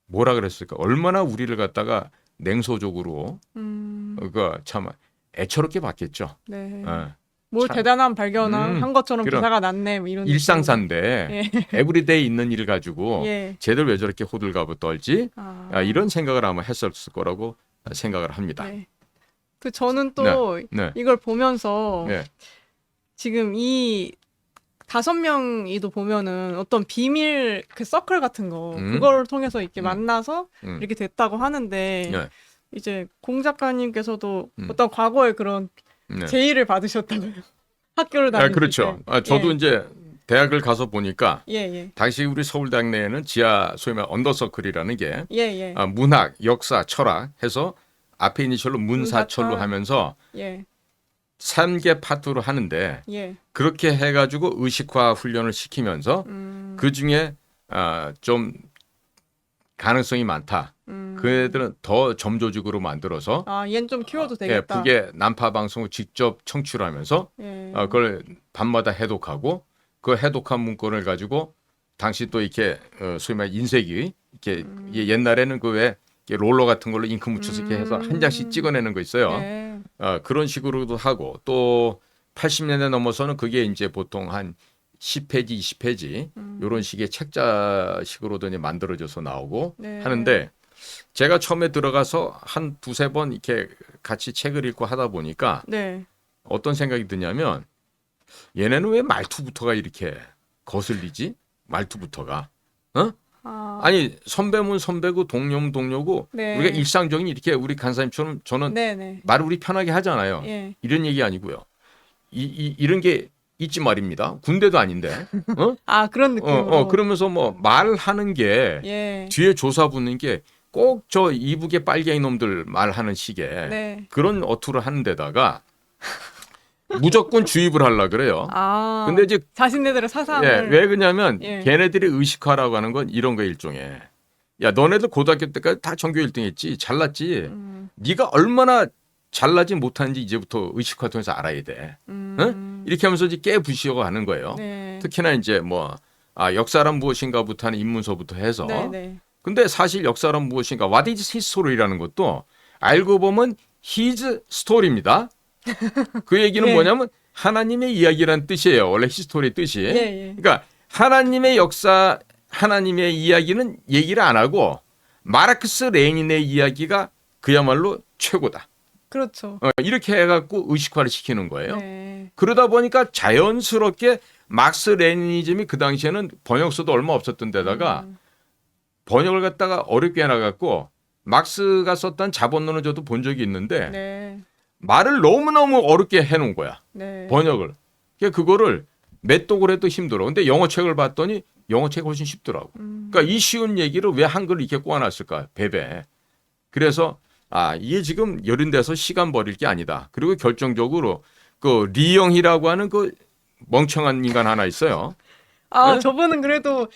뭐라 그랬을까? 얼마나 우리를 갖다가 냉소적으로 그러니까 참 애처롭게 봤겠죠. 네. 예. 뭘 참. 대단한 발견을 한 것처럼 그럼 기사가 났네. 뭐 이런 일상사인데 에브리데이 있는 일 가지고 예. 쟤들 왜 저렇게 호들갑을 떨지? 아. 이런 생각을 아마 했었을 거라고 생각을 합니다. 네. 그 저는 또 네. 이걸 보면서 네. 지금 이 5명이도 보면은 어떤 비밀 그 서클 같은 거 그걸 통해서 이렇게 만나서 이렇게 됐다고 하는데 네. 이제 공 작가님께서도 음. 어떤 과거에 그런 네. 제의를 받으셨다고요. 학교를 다닐 그렇죠. 때. 저도 예. 이제 대학을 가서 보니까 예, 예. 당시 우리 서울대학 내에는 지하 소위 말 언더서클이라는 게 예, 예. 문학, 역사, 철학 해서 앞에 이니셜로 문사철로 문사철. 하면서 예. 3개 파트로 하는데 예. 그렇게 해가지고 의식화 훈련을 시키면서 그 중에 좀 가능성이 많다. 그 애들은 더 점조직으로 만들어서 아, 얘는 좀 키워도 되겠다. 북의 난파 방송을 직접 청취하면서 예. 그걸 밤마다 해독하고 그 해독한 문건을 가지고 당시 또 이렇게 소위 말 인쇄기 이렇게 옛날에는 그 왜 롤러 같은 걸로 잉크 묻혀서 이렇게 해서 한 장씩 찍어내는 거 있어요. 예. 그런 식으로도 하고 또 80년대 넘어서는 그게 이제 보통 한 10페이지, 20페이지 이런 식의 책자식으로도 이제 만들어져서 나오고 네. 하는데 제가 처음에 들어가서 한 두세 번 이렇게 같이 책을 읽고 하다 보니까 네. 어떤 생각이 드냐면 얘네는 왜 말투부터가 이렇게 거슬리지? 말투부터가. 아니 선배면 선배고 동료면 동료고 네. 우리가 일상적인 이렇게 우리 간사님처럼 저는 네, 네. 말을 우리 편하게 하잖아요. 예. 이런 얘기 아니고요. 이런 게 있지 말입니다. 군대도 아닌데. 어? 아, 그런 느낌으로. 그러면서 뭐 말하는 게 예. 뒤에 조사 붙는 게 꼭 저 이북의 빨갱이 놈들 말하는 식의 네. 그런 어투를 하는 데다가 무조건 주입을 하려 그래요. 아. 근데 이제 자신네들의 예, 사상을. 왜 그러냐면 예. 걔네들이 의식화라고 하는 건 이런 거 일종의 야 너네들 고등학교 때까지 다 전교 1등 했지 잘났지 네가 얼마나 잘나지 못하는지 이제부터 의식화 통해서 알아야 돼. 이렇게 하면서 이제 깨부시려고 하는 거예요. 네. 특히나 이제 뭐 역사란 무엇인가부터 하는 입문서부터 해서 네, 네. 근데 사실 역사란 무엇인가 What is history라는 것도 알고 보면 his story입니다. 그 얘기는 예. 뭐냐면 하나님의 이야기라는 뜻이에요. 원래 히스토리의 뜻이. 예, 예. 그러니까 하나님의 역사, 하나님의 이야기는 얘기를 안 하고 마르크스 레닌의 이야기가 그야말로 최고다. 그렇죠. 이렇게 해갖고 의식화를 시키는 거예요. 네. 그러다 보니까 자연스럽게 막스 레니니즘이 그 당시에는 번역서도 얼마 없었던 데다가 번역을 갖다가 어렵게 해놔갖고 막스가 썼던 자본론을 저도 본 적이 있는데 네. 말을 너무너무 어렵게 해놓은 거야. 네. 번역을. 그러니까 그거를 맷독을 해도 힘들어. 근데 영어 책을 봤더니 영어 책이 훨씬 쉽더라고. 그러니까 이 쉬운 얘기를 왜 한글을 이렇게 꼬아놨을까? 배배. 그래서 이게 지금 여린데서 시간 버릴 게 아니다. 그리고 결정적으로 그 리영희라고 하는 그 멍청한 인간 하나 있어요. 네? 저분은 그래도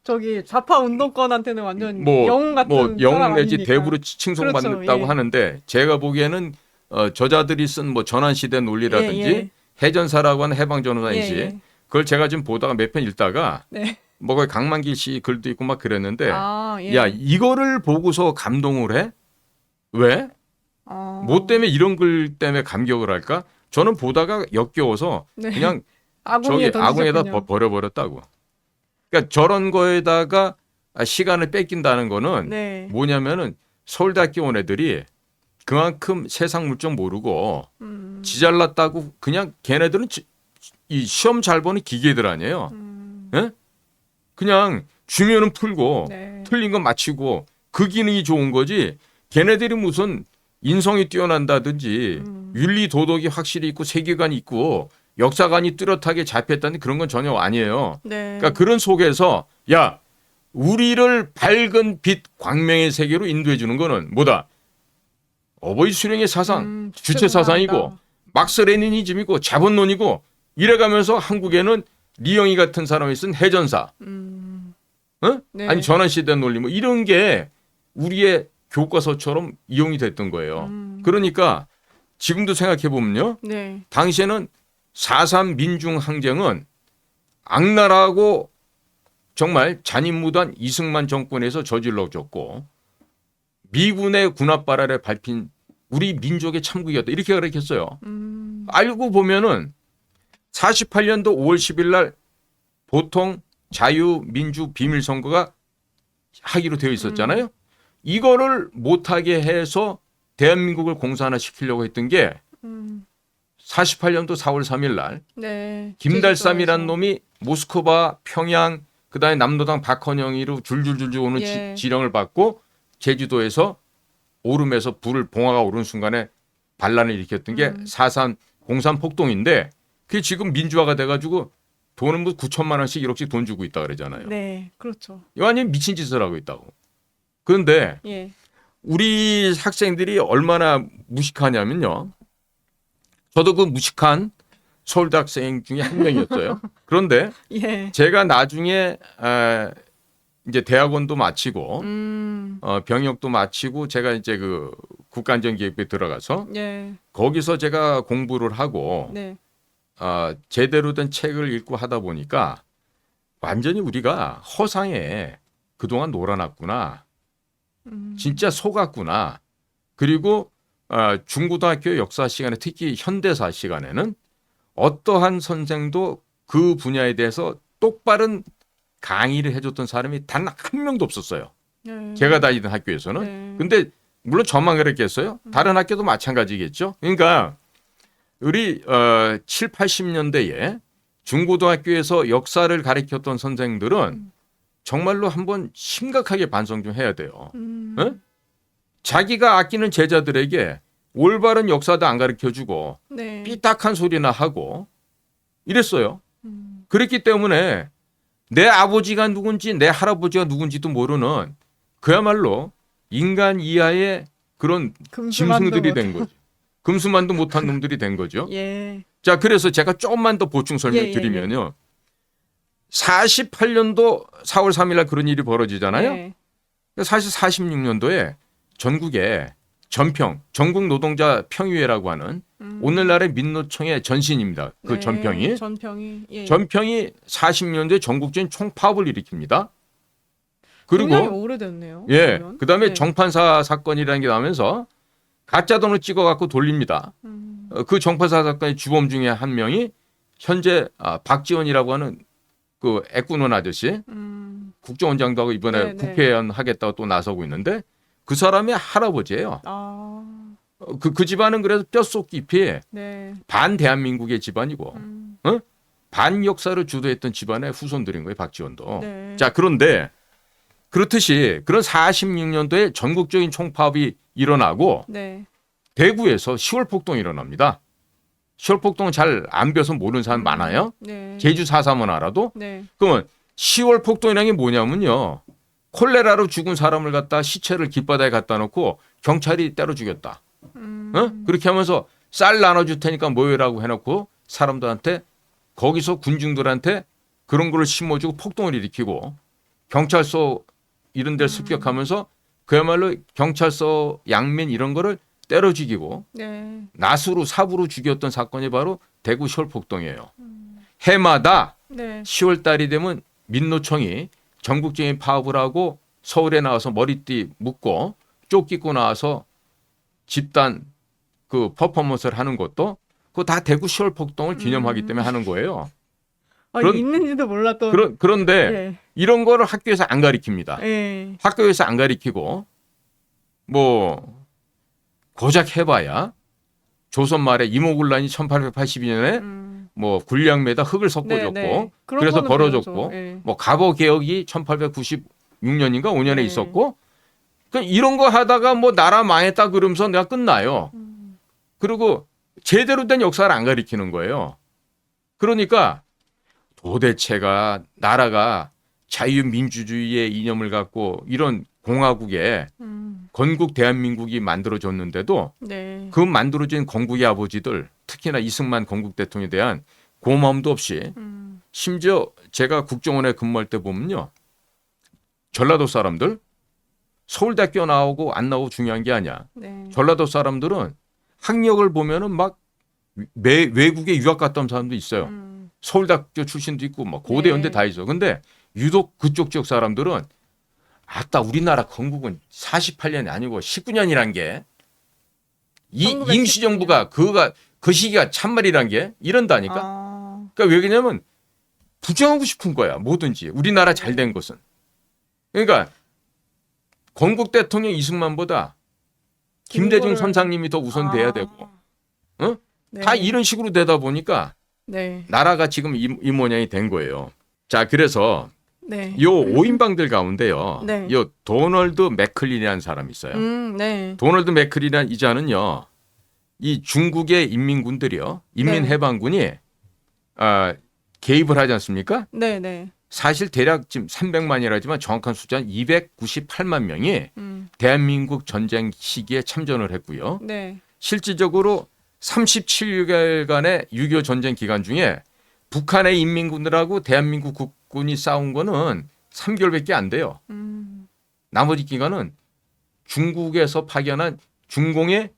저기 좌파 운동권한테는 완전 뭐, 영웅 같은 뭐 영웅 사람 내지 아닙니까? 대부로 칭송받는다고 그렇죠, 예. 하는데 제가 보기에는 저자들이 쓴 뭐 전환시대 논리라든지 예, 예. 해전사라고 하는 해방전후사인지 예, 예. 그걸 제가 지금 보다가 몇 편 읽다가 네. 뭐 거기 강만길 씨 글도 있고 막 그랬는데 예. 야 이거를 보고서 감동을 해? 왜? 뭐 때문에 이런 글 때문에 감격을 할까? 저는 보다가 역겨워서 네. 그냥 아궁이에 저기 아궁에다 던지셨군요. 버려버렸다고. 그러니까 저런 거에다가 시간을 뺏긴다는 거는 네. 뭐냐면은 서울대학교 온 애들이 그만큼 세상 물정 모르고 지 잘났다고 그냥 걔네들은 이 시험 잘 보는 기계들 아니에요. 예? 그냥 주면은 풀고 네. 틀린 건 맞히고 그 기능이 좋은 거지. 걔네들이 무슨 인성이 뛰어난다든지 윤리 도덕이 확실히 있고 세계관이 있고 역사관이 뚜렷하게 잡혔다는 그런 건 전혀 아니에요. 네. 그러니까 그런 속에서 야 우리를 밝은 빛 광명의 세계로 인도해 주는 거는 뭐다? 어버이 수령의 사상, 주체 사상이고 막스 레니니즘이고 자본론이고 이래가면서 한국에는 리영희 같은 사람이 쓴 해전사, 네. 아니 전환시대 논리 뭐 이런 게 우리의 교과서처럼 이용이 됐던 거예요. 그러니까 지금도 생각해 보면요, 네. 당시에는 4.3 민중항쟁은 악랄하고 정말 잔인무도한 이승만 정권에서 저질러졌고 미군의 군합발 아래 밟힌 우리 민족의 참국이었다 이렇게 가르쳤어요. 알고 보면은 48년도 5월 10일 날 보통 자유민주 비밀선거가 하기로 되어 있었잖아요. 이거를 못하게 해서 대한민국을 공산화 시키려고 했던 게 48년도 4월 3일 날 네. 김달삼이란 제주도에서. 놈이 모스크바, 평양, 그다음에 남로당 박헌영이로 줄줄줄줄 오는 예. 지령을 받고 제주도에서 오름에서 불을 봉화가 오른 순간에 반란을 일으켰던 게 4.3 공산 폭동인데 그게 지금 민주화가 돼가지고 돈은 뭐 9천만 원씩 1억씩 돈 주고 있다 그러잖아요. 네. 그렇죠. 이거 완전 미친 짓을 하고 있다고. 그런데 예. 우리 학생들이 얼마나 무식하냐면요. 저도 그 무식한 서울대 학생 중에 한 명이었어요. 그런데 예. 제가 나중에 이제 대학원도 마치고 병역도 마치고 제가 이제 그 국가안전기획부에 들어가서 예. 거기서 제가 공부를 하고 네. 제대로 된 책을 읽고 하다 보니까 완전히 우리가 허상에 그동안 놀아놨구나. 진짜 속았구나. 그리고 중고등학교 역사 시간에 특히 현대사 시간에는 어떠한 선생도 그 분야에 대해서 똑바른 강의를 해줬던 사람이 단 한 명도 없었어요. 제가 다니던 학교에서는. 네. 근데 물론 저만 그랬겠어요? 다른 학교도 마찬가지겠죠. 그러니까 우리 7, 80년대에 중고등학교에서 역사를 가르쳤던 선생들은 정말로 한번 심각하게 반성 좀 해야 돼요. 응? 자기가 아끼는 제자들에게 올바른 역사도 안 가르쳐주고 네. 삐딱한 소리나 하고 이랬어요. 그랬기 때문에 내 아버지가 누군지 내 할아버지가 누군지도 모르는 그야말로 인간 이하의 그런 금수만도 짐승들이 못- 된 거죠. 금수만도 못한 놈들이 된 거죠. 예. 자, 그래서 제가 조금만 더 보충 예, 예, 설명드리면요. 48년도 4월 3일 날 그런 일이 벌어지잖아요. 예. 사실 46년도에 전국에 전국 노동자 평의회라고 하는 오늘날의 민노총의 전신입니다. 그 네, 전평이. 전평이. 예. 전평이 40년도에 전국적인 총파업을 일으킵니다. 굉장히 그리고 오래됐네요. 예, 그러면. 그다음에 네. 정판사 사건이라는 게 나오면서 가짜 돈을 찍어 갖고 돌립니다. 그 정판사 사건의 주범 중에 한 명이 현재 박지원이라고 하는 그 애꾸는 아저씨 국정원장도 하고 이번에 네, 네. 국회의원 하겠다고 또 나서고 있는데 그 사람의 할아버지예요. 아, 그 집안은 그래서 뼛속 깊이 네. 반 대한민국의 집안이고 반 역사를 주도했던 집안의 후손들인 거예요. 박지원도. 네. 자, 그런데 그렇듯이 그런 46년도에 전국적인 총파업이 일어나고 네. 대구에서 10월 폭동이 일어납니다. 10월 폭동은 잘 안 배워서 모르는 사람 많아요. 네. 제주 4.3은 알아도. 네. 그러면 10월 폭동이라는 게 뭐냐면요. 콜레라로 죽은 사람을 갖다 시체를 길바닥에 갖다 놓고 경찰이 때려 죽였다. 그렇게 하면서 쌀 나눠줄 테니까 모여라고 해놓고 사람들한테 거기서 군중들한테 그런 거를 심어주고 폭동을 일으키고 경찰서 이런 데를 습격하면서 그야말로 경찰서 양면 이런 거를 때려 죽이고 네. 낫으로 삽으로 죽였던 사건이 바로 대구 10월 폭동이에요. 해마다 네. 10월 달이 되면 민노총이 전국적인 파업을 하고 서울에 나와서 머리띠 묶고 쫓기고 나와서 집단 그 퍼포먼스를 하는 것도 그거 다 대구 10월 폭동을 기념하기 때문에 하는 거예요. 아, 그런- 있는지도 몰랐던. 그런데 예. 이런 거를 학교에서 안 가르칩니다. 예. 학교에서 안 가르치고 뭐 고작 해봐야 조선 말에 이모군란이 1882년에 뭐 군량매다 흙을 섞어줬고 네. 그런 그래서 거는 벌어졌고 배우죠. 예. 뭐 갑오 개혁이 1896년인가 5년에 네. 있었고 그 이런 거 하다가 뭐 나라 망했다 그러면서 내가 끝나요. 그리고 제대로 된 역사를 안 가르치는 거예요. 그러니까 도대체가 나라가 자유민주주의의 이념을 갖고 이런 공화국에 건국 대한민국이 만들어졌는데도 네. 그 만들어진 건국의 아버지들 특히나 이승만 건국 대통령에 대한 고마움도 없이 심지어 제가 국정원에 근무할 때 보면요. 전라도 사람들 서울대학교 나오고 안 나오고 중요한 게 아니야. 네. 전라도 사람들은 학력을 보면은 막 외국에 유학 갔다 온 사람도 있어요. 서울대학교 출신도 있고 막 고대 연대 네. 다 있어. 근데 유독 그쪽 지역 사람들은 아따 우리나라 건국은 48년이 아니고 19년이란 게 이 1919 년. 임시정부가 그 시기가 참말이란 게 이런다니까. 아, 그러니까 왜 그러냐면 부정하고 싶은 거야. 뭐든지 우리나라 잘 된 것은. 그러니까 건국 대통령 이승만보다 김대중 김구를- 선장님이 더 우선돼야 아. 되고 어? 네. 다 이런 식으로 되다 보니까 네. 나라가 지금 이 모양이 된 거예요. 자, 그래서 네. 요 5인방들 가운데요. 네. 요 도널드 맥클린이라는 사람이 있어요. 네. 도널드 맥클린이라는 이자는요. 이 중국의 인민군들이요. 인민해방군이 개입을 하지 않습니까? 네, 네. 사실 대략 지금 300만이라지만 정확한 숫자는 298만 명이 대한민국 전쟁 시기에 참전을 했고요. 네. 실질적으로 37개월간의 6.25 전쟁 기간 중에 북한의 인민군들하고 대한민국 국군이 싸운 거는 3개월밖에 안 돼요. 나머지 기간은 중국에서 파견한 중공의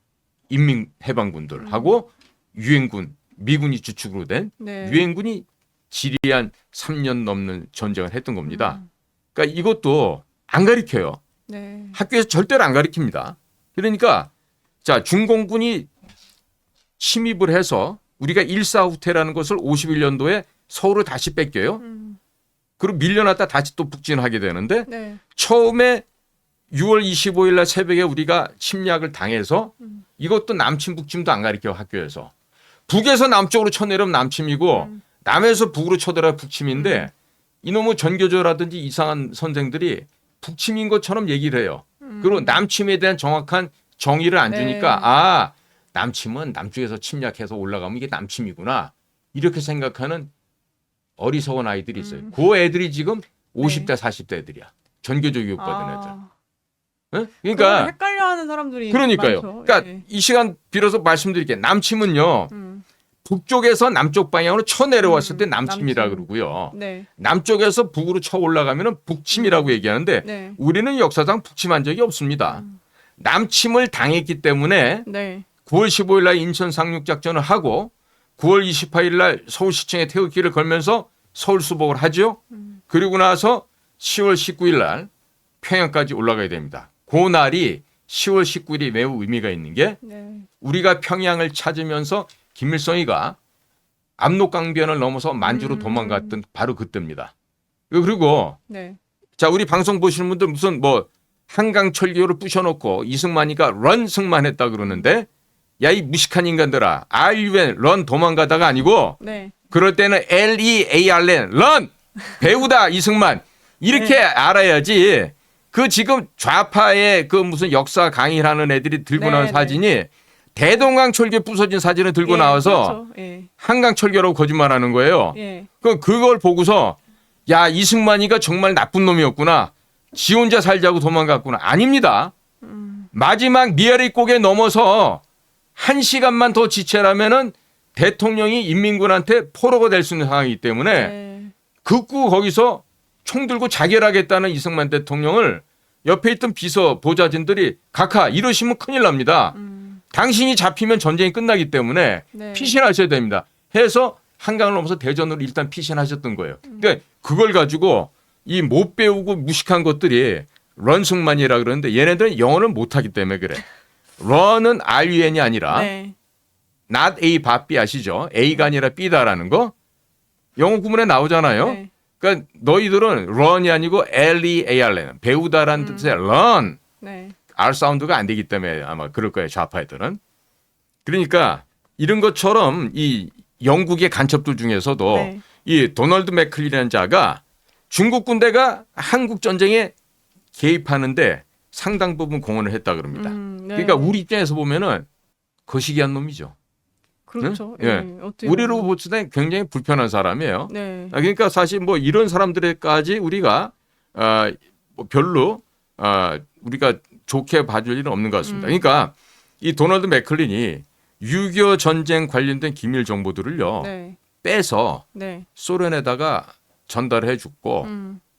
인민해방군들하고 유엔군, 미군이 주축으로 된 네. 유엔군이 지리한 3년 넘는 전쟁을 했던 겁니다. 그러니까 이것도 안 가르쳐요. 네. 학교에서 절대로 안 가르칩니다. 그러니까 자 중공군이 침입을 해서 우리가 일사후퇴라는 것을 51년도에 서울을 다시 뺏겨요. 그리고 밀려났다 다시 또 북진하게 되는데 네. 처음에 6월 25일 날 새벽에 우리가 침략을 당해서 이것도 남침 북침도 안 가르쳐 학교에서. 북에서 남쪽으로 쳐내려면 남침이고 남에서 북으로 쳐들어야 북침인데 이놈의 전교조라든지 이상한 선생들이 북침인 것처럼 얘기를 해요. 그리고 남침에 대한 정확한 정의를 안 주니까 네. 아 남침은 남쪽에서 침략해서 올라가면 이게 남침이구나. 이렇게 생각하는 어리석은 아이들이 있어요. 그 애들이 지금 50대, 40대 애들이야. 전교조 교육받은 애들. 응? 그걸 그러니까 헷갈려하는 사람들이 그러니까요. 많죠. 그러니까 예. 이 시간 빌어서 말씀드릴게요. 남침은요. 북쪽에서 남쪽 방향으로 쳐 내려왔을 때 남침이라 남침. 그러고요. 네. 남쪽에서 북으로 쳐 올라가면은 북침이라고 얘기하는데 네. 우리는 역사상 북침한 적이 없습니다. 남침을 당했기 때문에 네. 9월 15일 날 인천 상륙 작전을 하고 9월 28일 날 서울시청에 태극기를 걸면서 서울 수복을 하죠. 그리고 나서 10월 19일 날 평양까지 올라가야 됩니다. 그날이 10월 19일이 매우 의미가 있는 게 네. 우리가 평양을 찾으면서 김일성이가 압록강변을 넘어서 만주로 도망갔던 바로 그때입니다. 그리고 네. 자 우리 방송 보시는 분들 무슨 뭐 한강철교를 부셔놓고 이승만이가 런 승만했다 그러는데 야 이 무식한 인간들아 RUN 런 도망가다가 아니고 네. 그럴 때는 LEARN 런 배우다 이승만 이렇게 네. 알아야지 그 지금 좌파의 그 무슨 역사 강의하는 애들이 들고 네, 나온 네. 사진이 대동강 철교 부서진 사진을 들고 예, 나와서 그렇죠. 예. 한강 철교라고 거짓말하는 거예요. 예. 그걸 보고서 야 이승만이가 정말 나쁜 놈이었구나. 지 혼자 살자고 도망갔구나. 아닙니다. 마지막 미아리 꼭에 넘어서 1시간만 더 지체라면은 대통령이 인민군한테 포로가 될 수 있는 상황이기 때문에 네. 극구 거기서 총 들고 자결하겠다는 이승만 대통령을 옆에 있던 비서 보좌진들이 각하 이러시면 큰일 납니다. 당신이 잡히면 전쟁이 끝나기 때문에 네. 피신하셔야 됩니다. 해서 한강을 넘어서 대전으로 일단 피신하셨던 거예요. 그러니까 그걸 가지고 이 못 배우고 무식한 것들이 런승만이라 그러는데 얘네들은 영어를 못하기 때문에 그래. 런은 RUN이 아니라 네. not A, but B 아시죠? A가 아니라 B다라는 거. 영어 구문에 나오잖아요. 네. 그러니까 너희들은 run이 아니고 LEARN 배우다라는 뜻의 run. 네. R 사운드가 안 되기 때문에 아마 그럴 거예요. 좌파 애들은. 그러니까 이런 것처럼 이 영국의 간첩들 중에서도 네. 이 도널드 맥클린이라는 자가 중국 군대가 한국 전쟁에 개입하는데 상당 부분 공헌을 했다 그럽니다. 네. 그러니까 우리 입장에서 보면은 거시기한 놈이죠. 그렇죠. 예. 예. 어떻게 우리로 보면. 볼 때 굉장히 불편한 사람이에요. 네. 그러니까 사실 뭐 이런 사람들에까지 우리가 뭐 별로 우리가 좋게 봐줄 일은 없는 것 같습니다. 그러니까 이 도널드 맥클린이 6.25 전쟁 관련된 기밀 정보들을요 네. 빼서 네. 소련에다가 전달해 줬고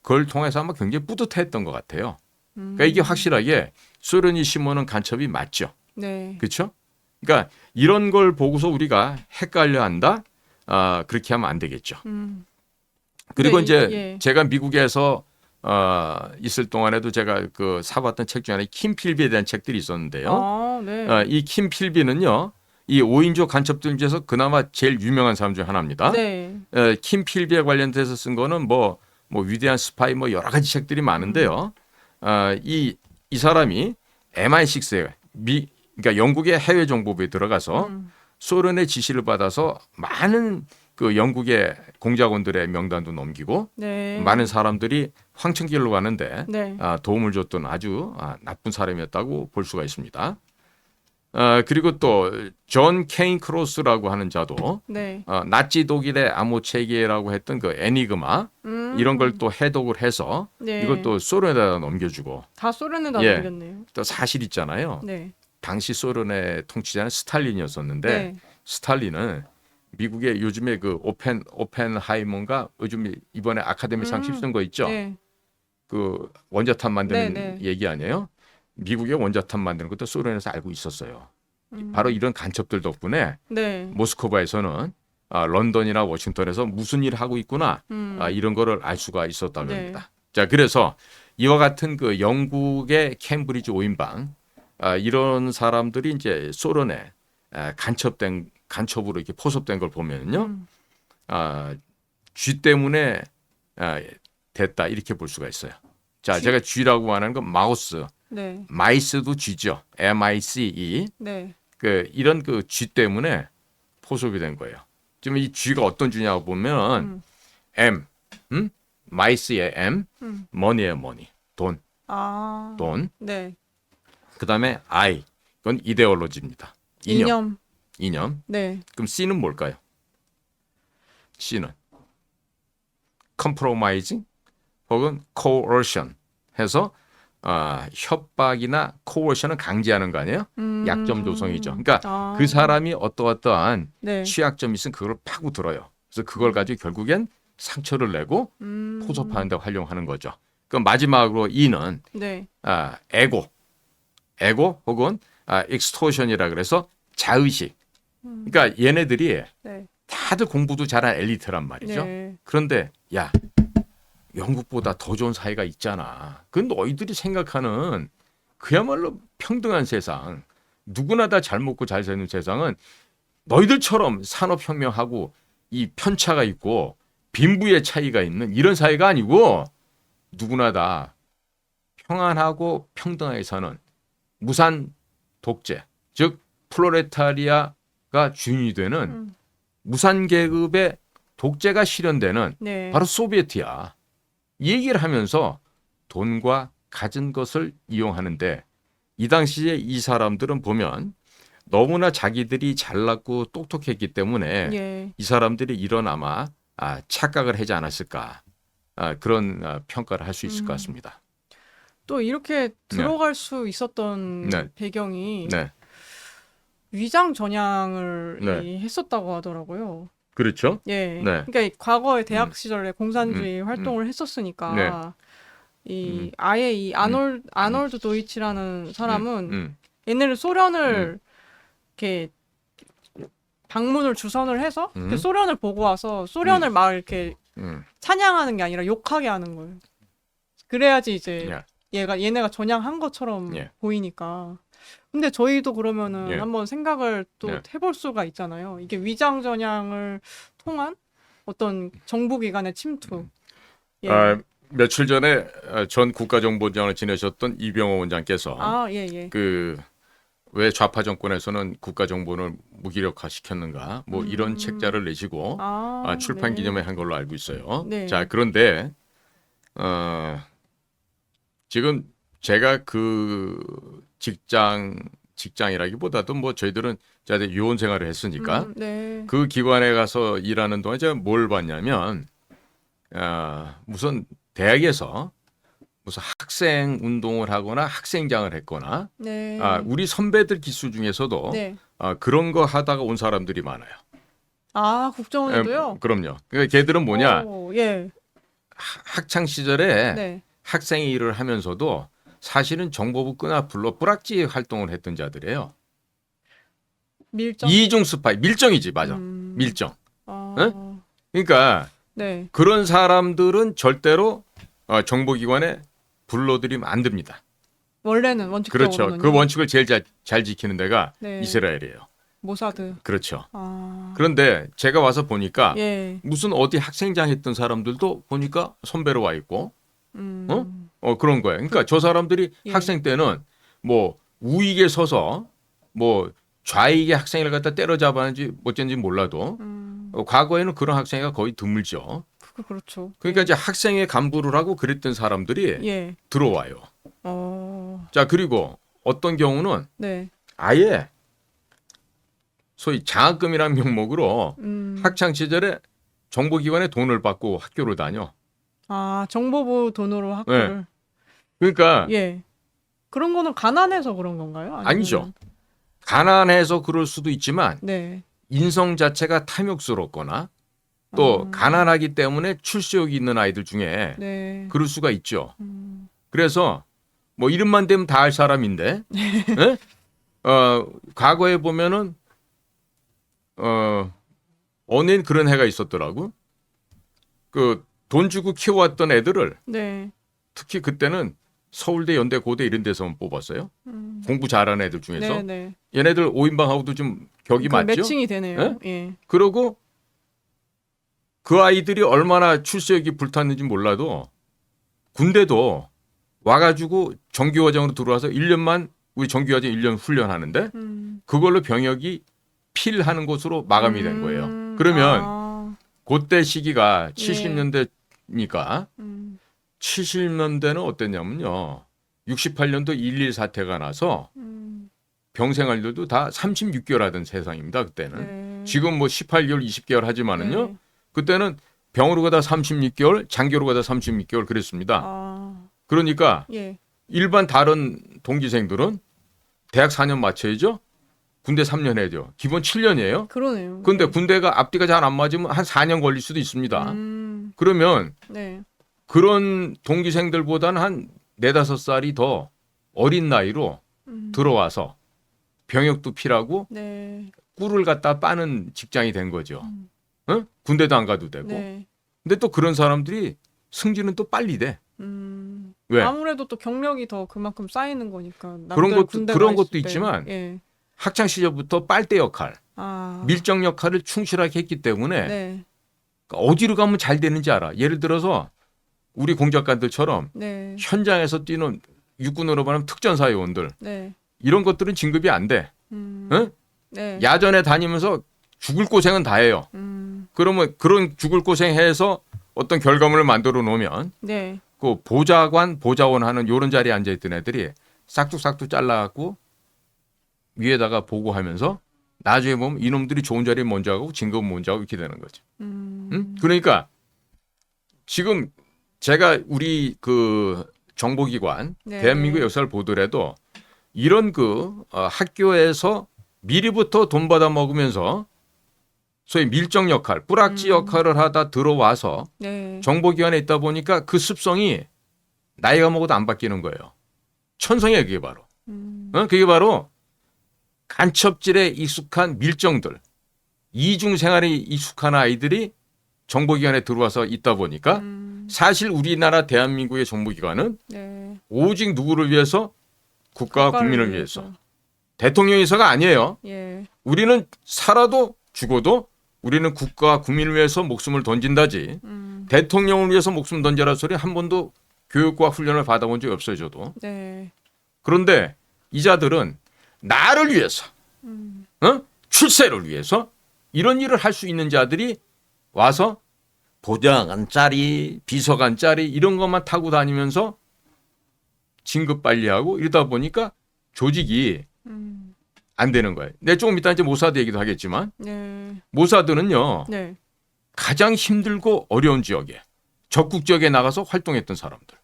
그걸 통해서 아마 굉장히 뿌듯했던 것 같아요. 그러니까 이게 확실하게 소련이 심어놓은 간첩이 맞죠. 네. 그렇죠? 그러니까 이런 걸 보고서 우리가 헷갈려한다. 그렇게 하면 안 되겠죠. 그리고 네, 이제 예. 제가 미국에서 있을 동안에도 제가 그 사봤던 책 중에 하나 킴 필비에 대한 책들이 있었는데요. 아, 네. 이 킴 필비는요. 이 5인조 간첩들 중에서 그나마 제일 유명한 사람 중 하나입니다. 네. 킴 필비에 관련돼서 쓴 거는 뭐 위대한 스파이 뭐 여러 가지 책들이 많은데요. 이 사람이 MI6에 그러니까 영국의 해외 정보부에 들어가서 소련의 지시를 받아서 많은 그 영국의 공작원들의 명단도 넘기고 네. 많은 사람들이 황천길로 가는데 네. 도움을 줬던 아주 나쁜 사람이었다고 볼 수가 있습니다. 그리고 또 존 케인 크로스라고 하는 자도 네. 나치 독일의 암호 체계라고 했던 그 애니그마 이런 걸 또 해독을 해서 네. 이것도 소련에다 넘겨주고 다 소련에다 예. 넘겼네요. 또 사실 있잖아요. 네. 당시 소련의 통치자는 스탈린이었었는데 네. 스탈린은 미국의 요즘에 그 오펜하이머인가 요즘 이번에 아카데미상 휩쓴 거 있죠. 네. 그 원자탄 만드는 네, 네. 얘기 아니에요. 미국의 원자탄 만드는 것도 소련에서 알고 있었어요. 바로 이런 간첩들 덕분에 네. 모스크바에서는 런던이나 워싱턴에서 무슨 일을 하고 있구나 이런 거를 알 수가 있었다고 네. 합니다. 자, 그래서 이와 같은 그 영국의 캠브리지 5인방 이런 사람들이 이제 소련에 간첩으로 이렇게 포섭된 걸 보면요, 쥐 때문에 됐다 이렇게 볼 수가 있어요. 자, 제가 쥐라고 하는 건 마우스, 네. 마이스도 쥐죠. MICE. 네. 이런 그 쥐 때문에 포섭이 된 거예요. 지금 이 쥐가 어떤 쥐냐고 보면 M, 마이스의 M, 머니의 머니, 돈, 아. 돈. 네. 그다음에 I, 그건 이데올로지입니다. 이념. 이념. 이념. 네. 그럼 C는 뭘까요? C는 compromising 혹은 coercion 해서 협박이나 coercion은 강제하는 거 아니에요? 약점 조성이죠. 그러니까 아. 그 사람이 어떠한 네. 취약점이 있으면 그걸 파고 들어요. 그래서 그걸 가지고 결국엔 상처를 내고 포섭하는 데 활용하는 거죠. 그럼 마지막으로 E는 네. 에고 혹은 extortion이라 그래서 자의식. 그러니까 얘네들이 네. 다들 공부도 잘한 엘리트란 말이죠. 네. 그런데 야, 영국보다 더 좋은 사회가 있잖아. 그 너희들이 생각하는 그야말로 평등한 세상, 누구나 다 잘 먹고 잘 사는 세상은 너희들처럼 산업혁명하고 이 편차가 있고 빈부의 차이가 있는 이런 사회가 아니고 누구나 다 평안하고 평등하게 사는 무산 독재, 즉 플로레타리아가 주인이 되는 무산 계급의 독재가 실현되는 네. 바로 소비에트야. 이 얘기를 하면서 돈과 가진 것을 이용하는데 이 당시에 이 사람들은 보면 너무나 자기들이 잘났고 똑똑했기 때문에 예. 이 사람들이 이런 아마 착각을 하지 않았을까 그런 평가를 할 수 있을 것 같습니다. 또 이렇게 들어갈 수 있었던 네. 배경이 네, 위장 전향을 네. 했었다고 하더라고요. 그렇죠. 예. 네. 그러니까 이 과거에 대학 시절에 공산주의 음. 활동을 했었으니까 네. 이 아예 이 아놀드 도이치라는 사람은 얘네를 소련을 이렇게 방문을 주선을 해서 그 소련을 보고 와서 소련을 막 이렇게 찬양하는 게 아니라 욕하게 하는 거예요. 그래야지 이제 예. 얘네가 전향한 것처럼 예. 보이니까. 근데 저희도 그러면은 예. 한번 생각을 또 예. 해볼 수가 있잖아요. 이게 위장 전향을 통한 어떤 정부기관의 침투. 예. 며칠 전에 전 국가정보원장을 지내셨던 이병호 원장께서 예, 예. 그 왜 좌파 정권에서는 국가정보를 무기력화 시켰는가 뭐 이런 책자를 내시고 출판 네. 기념회 한 걸로 알고 있어요. 네. 자, 그런데 지금 제가 그 직장이라기보다도 뭐 저희들은 요원 생활을 했으니까 네. 그 기관에 가서 일하는 동안 제가 뭘 봤냐면 무슨 대학에서 무슨 학생 운동을 하거나 학생장을 했거나 네. 우리 선배들 기수 중에서도 네. 그런 거 하다가 온 사람들이 많아요. 국정원에도요? 그럼요. 그러니까 걔들은 뭐냐 예. 학창 시절에 네. 학생 일을 하면서도 사실은 정보부 끈앞으로 뿌락지 활동을 했던 자들이에요. 밀정. 이중 스파이 밀정이지 맞아. 밀정. 응? 그러니까 네. 그런 사람들은 절대로 정보기관에 불러들이면 안 됩니다. 원래는 원칙적으로는. 그렇죠. 그 원칙을 제일 잘 지키는 데가 네. 이스라엘이에요. 모사드. 그렇죠. 아. 그런데 제가 와서 보니까 예. 무슨 어디 학생장 했던 사람들도 보니까 선배로 와 있고, 그런 거예요. 그러니까 저 사람들이 예. 학생 때는 뭐 우익에 서서 뭐 좌익의 학생을 갖다 때려잡았는지 어쩐지 몰라도 과거에는 그런 학생이 거의 드물죠. 그렇죠. 그러니까 이제 학생회 간부를 하고 그랬던 사람들이 예. 들어와요. 어. 자, 그리고 어떤 경우는 네. 아예 소위 장학금이라는 명목으로 학창 시절에 정보기관에 돈을 받고 학교를 다녀. 정보부 돈으로 학교를. 그러니까 예. 그런 거는 가난해서 그런 건가요? 아니면... 아니죠. 가난해서 그럴 수도 있지만 네. 인성 자체가 탐욕스럽거나 또 가난하기 때문에 출세욕이 있는 아이들 중에 네. 그럴 수가 있죠. 그래서 뭐 이름만 되면 다 알 사람인데 예? 과거에 보면은 어느 그런 해가 있었더라고. 그 돈 주고 키워왔던 애들을 네. 특히 그때는 서울대, 연대, 고대 이런 데서만 뽑았어요. 공부 잘하는 애들 중에서. 네. 얘네들 5인방하고도 좀 격이 맞죠? 매칭이 되네요. 예. 그러고 그 아이들이 얼마나 출세욕이 불탔는지 몰라도 군대도 와가지고 정규화장으로 들어와서 1년만 우리 정규화장 1년 훈련하는데 그걸로 병역이 필하는 곳으로 마감이 된 거예요. 그러면 그때 시기가 70년대니까 70년대는 어땠냐면요. 68년도 1.1 사태가 나서 병생활들도 다 36개월 하던 세상입니다. 그때는. 네. 지금 뭐 18개월, 20개월 하지만은요. 네. 그때는 병으로 가다 36개월, 장교로 가다 36개월 그랬습니다. 아, 그러니까 예. 일반 다른 동기생들은 대학 4년 마쳐야죠. 군대 3년 해야죠. 기본 7년이에요. 그러네요. 근데 예. 군대가 앞뒤가 잘 안 맞으면 한 4년 걸릴 수도 있습니다. 그러면 네. 그런 동기생들보다는 한 4, 5살이 더 어린 나이로 들어와서 병역도 필하고 네. 꿀을 갖다 빠는 직장이 된 거죠. 응? 군대도 안 가도 되고. 네. 근데 또 그런 사람들이 승진은 또 빨리 돼. 왜? 아무래도 또 경력이 더 그만큼 쌓이는 거니까. 그런 남들 것도 군대 그런 가 것도 있을 때. 있지만 예. 학창 시절부터 빨대 역할, 아. 밀정 역할을 충실하게 했기 때문에 네. 어디로 가면 잘 되는지 알아. 예를 들어서 우리 공작관들처럼 네. 현장에서 뛰는 육군으로 말하면 특전사요원들 네. 이런 것들은 진급이 안 돼. 응? 네. 야전에 다니면서 죽을 고생은 다 해요. 그러면 그런 죽을 고생해서 어떤 결과물을 만들어 놓으면 네. 그 보좌관, 보좌원 하는 요런 자리에 앉아 있던 애들이 싹둑싹둑 잘라갖고 위에다가 보고하면서 나중에 보면 이놈들이 좋은 자리에 먼저 하고 진급은 먼저 하고 이렇게 되는 거죠. 응? 그러니까 지금 제가 우리 그 정보기관 네. 대한민국 역사를 보더라도 이런 학교에서 미리부터 돈 받아 먹으면서 소위 밀정 역할, 뿌락지 역할을 하다 들어와서 네. 정보기관에 있다 보니까 그 습성이 나이가 먹어도 안 바뀌는 거예요. 천성이에요, 그게 바로. 그게 바로 간첩질에 익숙한 밀정들, 이중 생활에 익숙한 아이들이 정보기관에 들어와서 있다 보니까 사실 우리나라 대한민국의 정보기관은 네. 오직 누구를 위해서? 국가와 국가를 국민을 위해서. 대통령이서가 아니에요. 예. 우리는 살아도 죽어도 우리는 국가와 국민을 위해서 목숨을 던진다지. 대통령을 위해서 목숨 던져라 소리 한 번도 교육과 훈련을 받아본 적이 없어요, 저도. 네. 그런데 이자들은 나를 위해서, 출세를 위해서 이런 일을 할 수 있는 자들이 와서 보좌관 짜리, 비서관 짜리 이런 것만 타고 다니면서 진급 빨리 하고 이러다 보니까 조직이 안 되는 거예요. 내 조금 이따 이제 모사드 얘기도 하겠지만 네. 모사드는요 네. 가장 힘들고 어려운 지역에 적국 지역에 나가서 활동했던 사람들.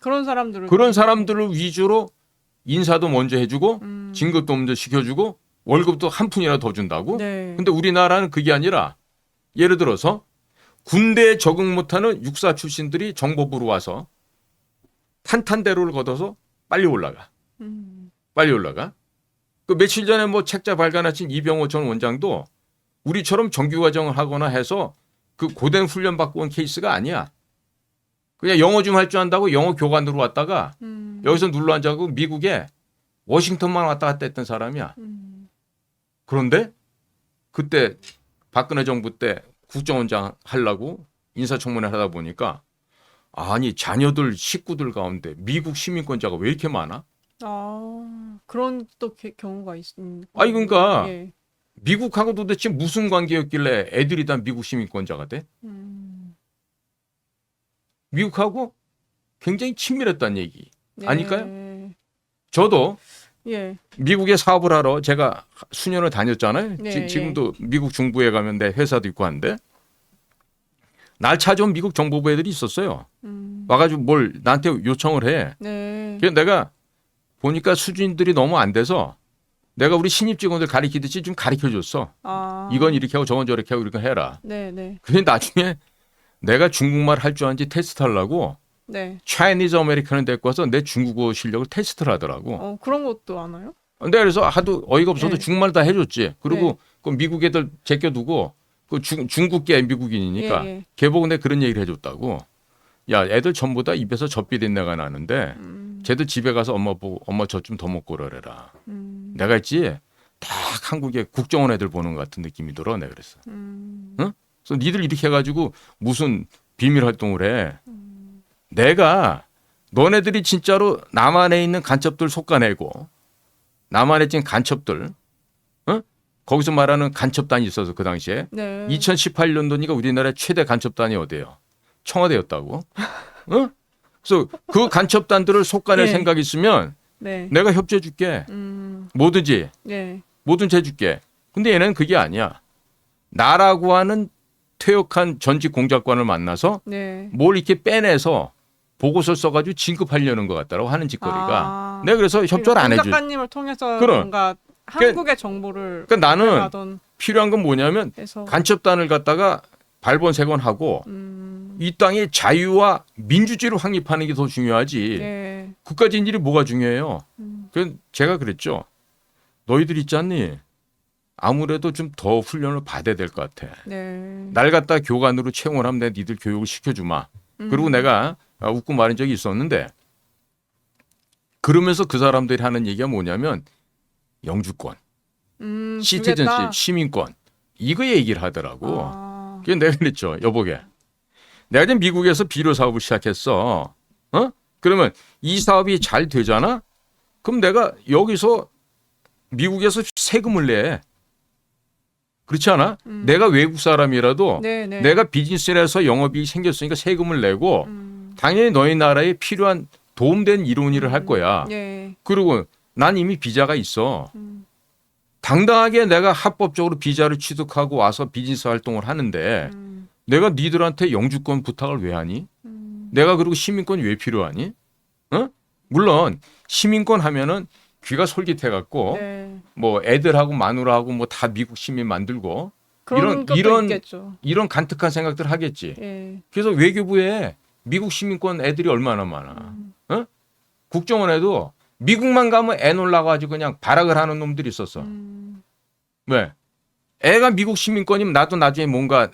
그런 사람들을 위주로 인사도 먼저 해주고 진급도 먼저 시켜주고 월급도 한 푼이라도 더 준다고. 네. 근데 우리나라는 그게 아니라 예를 들어서 군대에 적응 못하는 육사 출신들이 정보부로 와서 탄탄대로를 걷어서 빨리 올라가. 빨리 올라가. 그 며칠 전에 뭐 책자 발간하신 이병호 전 원장도 우리처럼 정규과정을 하거나 해서 그 고된 훈련 받고 온 케이스가 아니야. 그냥 영어 좀 할 줄 안다고 영어 교관으로 왔다가 여기서 눌러 앉아고 미국에 워싱턴만 왔다 갔다 했던 사람이야. 그런데 그때 박근혜 정부 때 국정원장 하려고 인사청문회 하다 보니까 아니 자녀들 식구들 가운데 미국 시민권자가 왜 이렇게 많아? 아, 그런 또 경우가 있습니다. 아니 그러니까 예. 미국하고 도대체 무슨 관계였길래 애들이 다 미국 시민권자가 돼? 미국하고 굉장히 친밀했다는 얘기 네. 아닐까요? 저도 예. 미국에 사업을 하러 제가 수년을 다녔잖아요. 네, 지금도 미국 중부에 가면 내 회사도 있고 한데 날 찾아온 미국 정보부 애들이 있었어요. 와가지고 뭘 나한테 요청을 해. 네. 그래서 내가 보니까 수준들이 너무 안 돼서 내가 우리 신입 직원들 가리키듯이 좀 가르쳐줬어. 아. 이건 이렇게 하고 저건 저렇게 하고 이렇게 해라. 네, 네. 근데 나중에 내가 중국말 할 줄 아는지 테스트 하려고 네. 차이니즈 아메리칸을 데리고 와서 내 중국어 실력을 테스트를 하더라고. 그런 것도 아나요? 근데 그래서 하도 어이가 없어서 네. 중국말 다 해줬지. 그리고 네. 그 미국 애들 제껴두고 그 중국계 미국인이니까 예, 예. 걔보고 내가 그런 얘기를 해줬다고. 야 애들 전부 다 입에서 젖비린내가 나는데 쟤들 집에 가서 엄마 보고 엄마 젖 좀 더 먹고 그러래라. 내가 했지 딱 한국의 국정원 애들 보는 것 같은 느낌이 들어. 내가 그랬어. 응? 그래서 니들 이렇게 해가지고 무슨 비밀 활동을 해. 내가 너네들이 진짜로 남한에 있는 간첩들 속아내고 남한에 있는 간첩들 거기서 말하는 간첩단이 있어서 그 당시에 네. 2018년도니까 우리나라의 최대 간첩단이 어디예요? 청와대였다고. 그래서 그 간첩단들을 속아낼 네. 생각이 있으면 네. 내가 협조해 줄게. 뭐든지 네. 뭐든지 해줄게. 근데 얘는 그게 아니야. 나라고 하는 퇴역한 전직 공작관을 만나서 네. 뭘 이렇게 빼내서 보고서를 써가지고 진급하려는 것 같다라고 하는 짓거리가. 내가 그래서 협조를 안 해줘. 작가님을 통해서 그럼. 뭔가 한국의 정보를 그러니까 나는 하던 필요한 건 뭐냐면 해서 간첩단을 갖다가 발본색원하고 이 땅의 자유와 민주주의를 확립하는 게 더 중요하지. 네. 국가 진실이 뭐가 중요해요. 그 제가 그랬죠. 너희들 있지 않니? 아무래도 좀 더 훈련을 받아야 될 것 같아. 네. 날 갖다 교관으로 채용하면 내가 니들 교육을 시켜주마. 그리고 내가 웃고 말한 적이 있었는데 그러면서 그 사람들이 하는 얘기가 뭐냐면 영주권, 시티즌십, 주겠다. 시민권 이거 얘기를 하더라고. 아. 그게 내가 그랬죠. 여보게. 내가 지금 미국에서 비료 사업을 시작했어. 어? 그러면 이 사업이 잘 되잖아? 그럼 내가 여기서 미국에서 세금을 내. 그렇지 않아? 내가 외국 사람이라도 네네. 내가 비즈니스를 해서 영업이 생겼으니까 세금을 내고 당연히 너희 나라에 필요한 도움된 이론 일을 할 거야. 네. 그리고 난 이미 비자가 있어. 당당하게 내가 합법적으로 비자를 취득하고 와서 비즈니스 활동을 하는데 내가 니들한테 영주권 부탁을 왜 하니? 내가 그리고 시민권이 왜 필요하니? 어? 물론 시민권 하면은 귀가 솔깃해갖고 네. 뭐 애들하고 마누라하고 뭐 다 미국 시민 만들고 그런 것도 있겠죠. 이런 간특한 생각들 하겠지. 예. 그래서 외교부에 미국 시민권 애들이 얼마나 많아. 어? 국정원에도 미국만 가면 애 놀라가지고 그냥 발악을 하는 놈들이 있었어. 왜? 애가 미국 시민권이면 나도 나중에 뭔가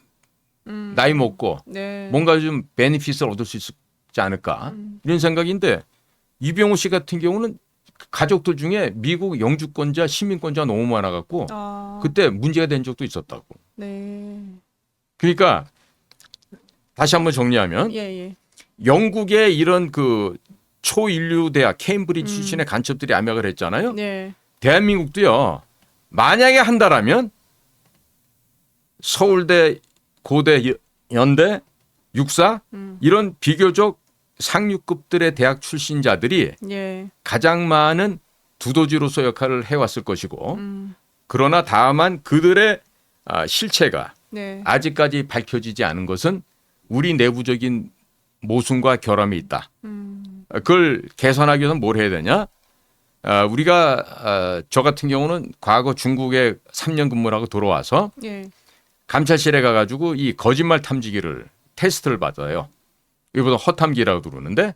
나이 먹고 네. 뭔가 좀 베네핏을 얻을 수 있지 않을까 이런 생각인데 이병호 씨 같은 경우는 가족들 중에 미국 영주권자 시민권자 너무 많아갖고 아. 그때 문제가 된 적도 있었다고. 네. 그러니까 다시 한번 정리하면 예, 예. 영국의 이런 그 초인류 대학 케임브리지 출신의 간첩들이 암약을 했잖아요. 네. 대한민국도요. 만약에 한다라면 서울대, 고대, 연대, 육사 이런 비교적 상류급들의 대학 출신자들이 예. 가장 많은 두더지로서 역할을 해왔을 것이고 그러나 다만 그들의 실체가 네. 아직까지 밝혀지지 않은 것은 우리 내부적인 모순과 결함이 있다. 그걸 개선하기 위해서 뭘 해야 되냐? 우리가 저 같은 경우는 과거 중국에 3년 근무를 하고 돌아와서 예. 감찰실에 가가지고 이 거짓말 탐지기를 테스트를 받아요. 이보다 허탐기라고 그러는데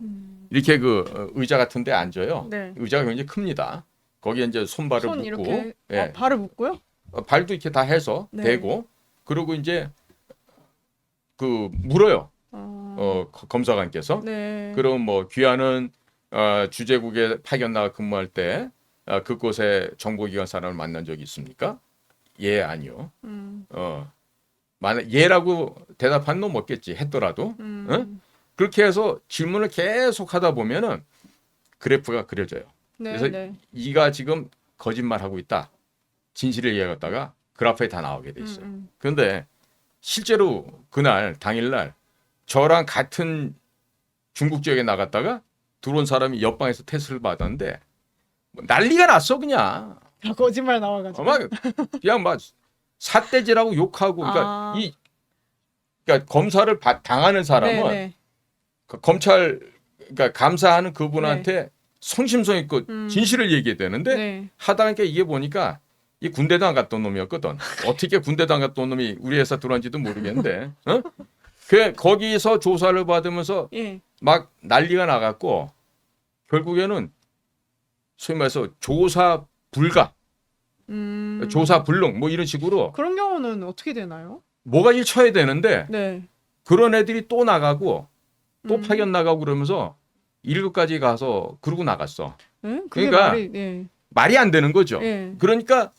이렇게 그 의자 같은 데 앉아요. 네. 의자가 굉장히 큽니다. 거기에 이제 손발을 손 묶고 이렇게 예. 발을 묶고요? 발도 이렇게 다 해서 네. 대고 그리고 이제 그 물어요. 검사관께서. 네. 그럼 뭐 귀하는 주재국에 파견 나가 근무할 때 그곳에 정보기관 사람을 만난 적이 있습니까? 예, 아니요. 만약 예라고 대답한 놈 없겠지 했더라도 응? 그렇게 해서 질문을 계속 하다 보면은 그래프가 그려져요. 네. 그래서 네. 이가 지금 거짓말하고 있다. 진실을 이야기하다가 그래프에 다 나오게 돼 있어요. 그런데 실제로 그날 당일날 저랑 같은 중국 지역에 나갔다가 들어온 사람이 옆방에서 테스트를 받았는데 뭐 난리가 났어 그냥. 다 거짓말 나와가지고. 막 그냥 막 삿대질하고 욕하고 그러니까 그러니까 검사를 당하는 사람은 네. 그 검찰 그러니까 감사하는 그분한테 성심성 있고 진실을 얘기해야 되는데 네. 하다 보니까 이게 보니까 이 군대도 안 갔던 놈이었거든. 어떻게 군대도 안 갔던 놈이 우리 회사 들어왔는지도 모르겠는데. 어? 그 거기서 조사를 받으면서 예. 막 난리가 나갔고 결국에는 소위 말해서 조사 불가, 조사 불능 뭐 이런 식으로 그런 경우는 어떻게 되나요? 뭐가지를 쳐야 되는데 네. 그런 애들이 또 나가고 또 파견 나가고 그러면서 1급까지 가서 그러고 나갔어. 네? 그게 그러니까 말이 네. 말이 안 되는 거죠. 예. 그러니까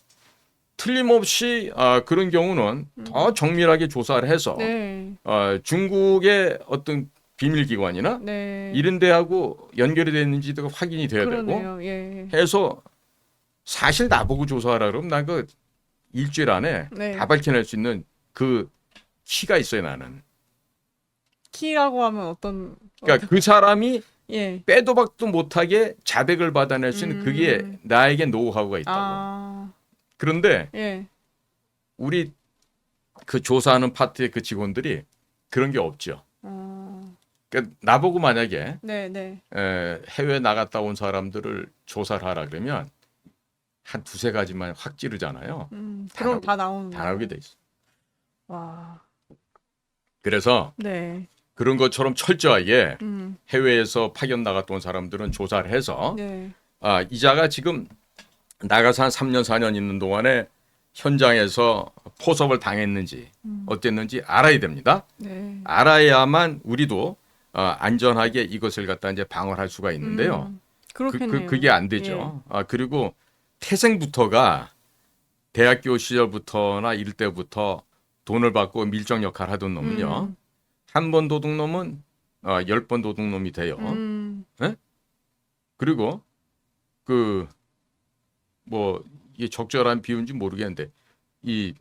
틀림없이 그런 경우는 더 정밀하게 조사를 해서 네. 중국의 어떤 비밀기관이나 네. 이런 데하고 연결이 됐는지도 확인이 돼야 그러네요. 되고 예. 해서 사실 나보고 조사하라 그러면 난 그 일주일 안에 네. 다 밝혀낼 수 있는 그 키가 있어요 나는. 키라고 하면 어떤 그러니까 그 사람이 예. 빼도 박도 못하게 자백을 받아낼 수 있는 그게 나에게 노하우가 있다고. 아. 그런데 예. 우리 그 조사하는 파트의 그 직원들이 그런 게 없죠. 그러니까 나보고 만약에 네, 네. 해외 나갔다 온 사람들을 조사를 하라 그러면 한 두세 가지만 확 찌르잖아요. 그럼 다 나오는 다 나오게 돼 있어. 와. 그래서 네. 그런 것처럼 철저하게 음. 해외에서 파견 나갔다 온 사람들은 조사를 해서 네. 이자가 지금 나가서 한 3년 4년 있는 동안에 현장에서 포섭을 당했는지 어땠는지 알아야 됩니다. 네. 알아야만 우리도 안전하게 이것을 갖다 이제 방어할 수가 있는데요. 그렇겠네요. 그게 안 되죠. 그리고 태생부터가 대학교 시절부터나 이럴 때부터 돈을 받고 밀정 역할 하던 놈은요. 한 번 도둑놈은 10번 도둑놈이 돼요. 네? 그리고 그 뭐 이게 적절한 비유인지 모르겠는데 이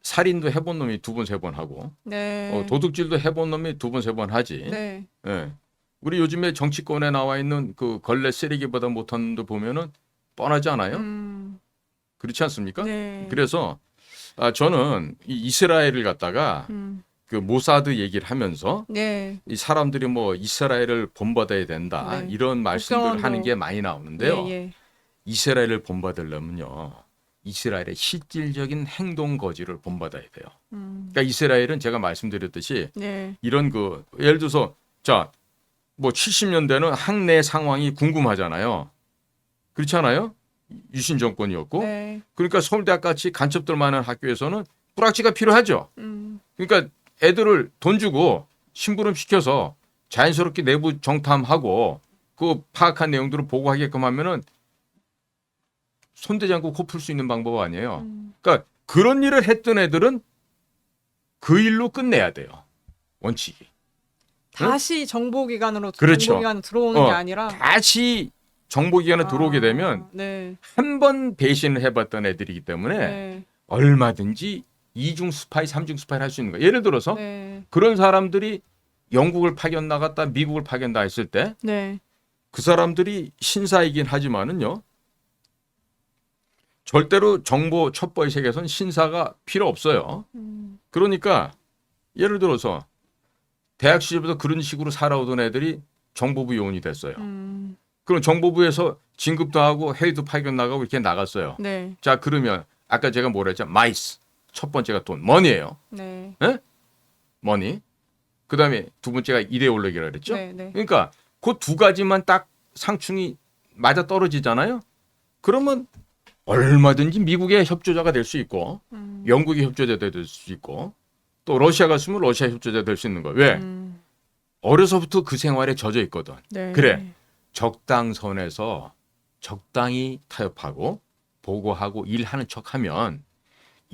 살인도 해본 놈이 두 번 세 번 하고 네. 도둑질도 해본 놈이 두 번 세 번 하지. 네. 예. 우리 요즘에 정치권에 나와 있는 그 걸레 쓰레기보다 못한 놈들 보면은 뻔하지 않아요? 그렇지 않습니까? 네. 그래서 저는 이 이스라엘을 갖다가 그 모사드 얘기를 하면서 네. 이 사람들이 뭐 이스라엘을 본받아야 된다 네. 이런 말씀들 국정원도. 하는 게 많이 나오는데요. 예, 예. 이스라엘을 본받으려면요. 이스라엘의 실질적인 행동 거지를 본받아야 돼요. 그러니까 이스라엘은 제가 말씀드렸듯이 네. 이런 그 예를 들어서 자 뭐 70년대는 학내 상황이 궁금하잖아요. 그렇지 않아요? 유신 정권이었고 네. 그러니까 서울대학 같이 간첩들 많은 학교에서는 뿌락지가 필요하죠. 그러니까 애들을 돈 주고 심부름 시켜서 자연스럽게 내부 정탐하고 그 파악한 내용들을 보고하게끔 하면은 손대지 않고 코 풀 수 있는 방법 아니에요. 그러니까 그런 일을 했던 애들은 그 일로 끝내야 돼요. 원칙이. 다시 정보기관으로 그렇죠. 정보기관으로 들어오는 게 아니라 다시 정보기관에 들어오게 되면 네. 한 번 배신을 해봤던 애들이기 때문에 네. 얼마든지 이중 스파이, 삼중 스파이를 할 수 있는 거예요. 예를 들어서 네. 그런 사람들이 영국을 파견 나갔다 미국을 파견 나 했을 때 그 네. 사람들이 신사이긴 하지만은요. 절대로 정보 첩보의 세계에서는 신사가 필요 없어요. 그러니까 예를 들어서 대학 시절부터 그런 식으로 살아오던 애들이 정보부 요원이 됐어요. 그럼 정보부에서 진급도 하고 해외도 파견 나가고 이렇게 나갔어요. 네. 자 그러면 아까 제가 뭐라 했죠? 마이스. 첫 번째가 돈, 머니예요. 네. 머니. 그다음에 두 번째가 이데올로기라 그랬죠? 네. 네. 그러니까 그 두 가지만 딱 상충이 맞아 떨어지잖아요. 그러면 얼마든지 미국의 협조자가 될 수 있고 영국의 협조자가 될 수 있고 또 러시아가 있으면 러시아 협조자 될 수 있는 거예요. 왜? 어려서부터 그 생활에 젖어 있거든. 네. 그래. 적당선에서 적당히 타협하고 보고하고 일하는 척하면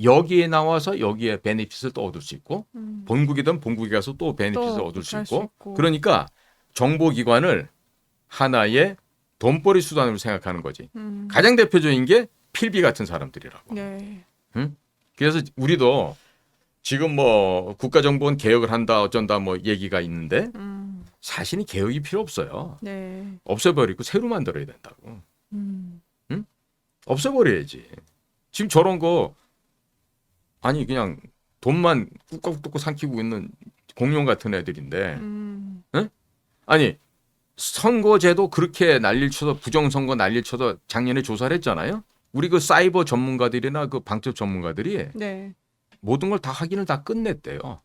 여기에 나와서 여기에 베네핏을 또 얻을 수 있고 본국이든 본국에 가서 또 베네핏을 얻을 수 할 있고 그러니까 정보기관을 하나의 돈벌이 수단으로 생각하는 거지. 가장 대표적인 게 필비 같은 사람들이라고. 네. 그래서 우리도 지금 뭐 국가정보원 개혁을 한다 어쩐다 뭐 얘기가 있는데 사실은 개혁이 필요 없어요. 네. 없애버리고 새로 만들어야 된다고. 응? 없애버려야지. 지금 저런 거 아니 그냥 돈만 꾹꾹 뜯고 삼키고 있는 공룡 같은 애들인데 응? 아니 선거제도 그렇게 난리를 쳐서 부정선거 난리를 쳐서 작년에 조사를 했잖아요. 우리 그 사이버 전문가들이나 그 방첩 전문가들이 네. 모든 걸 다 확인을 다 끝냈대요.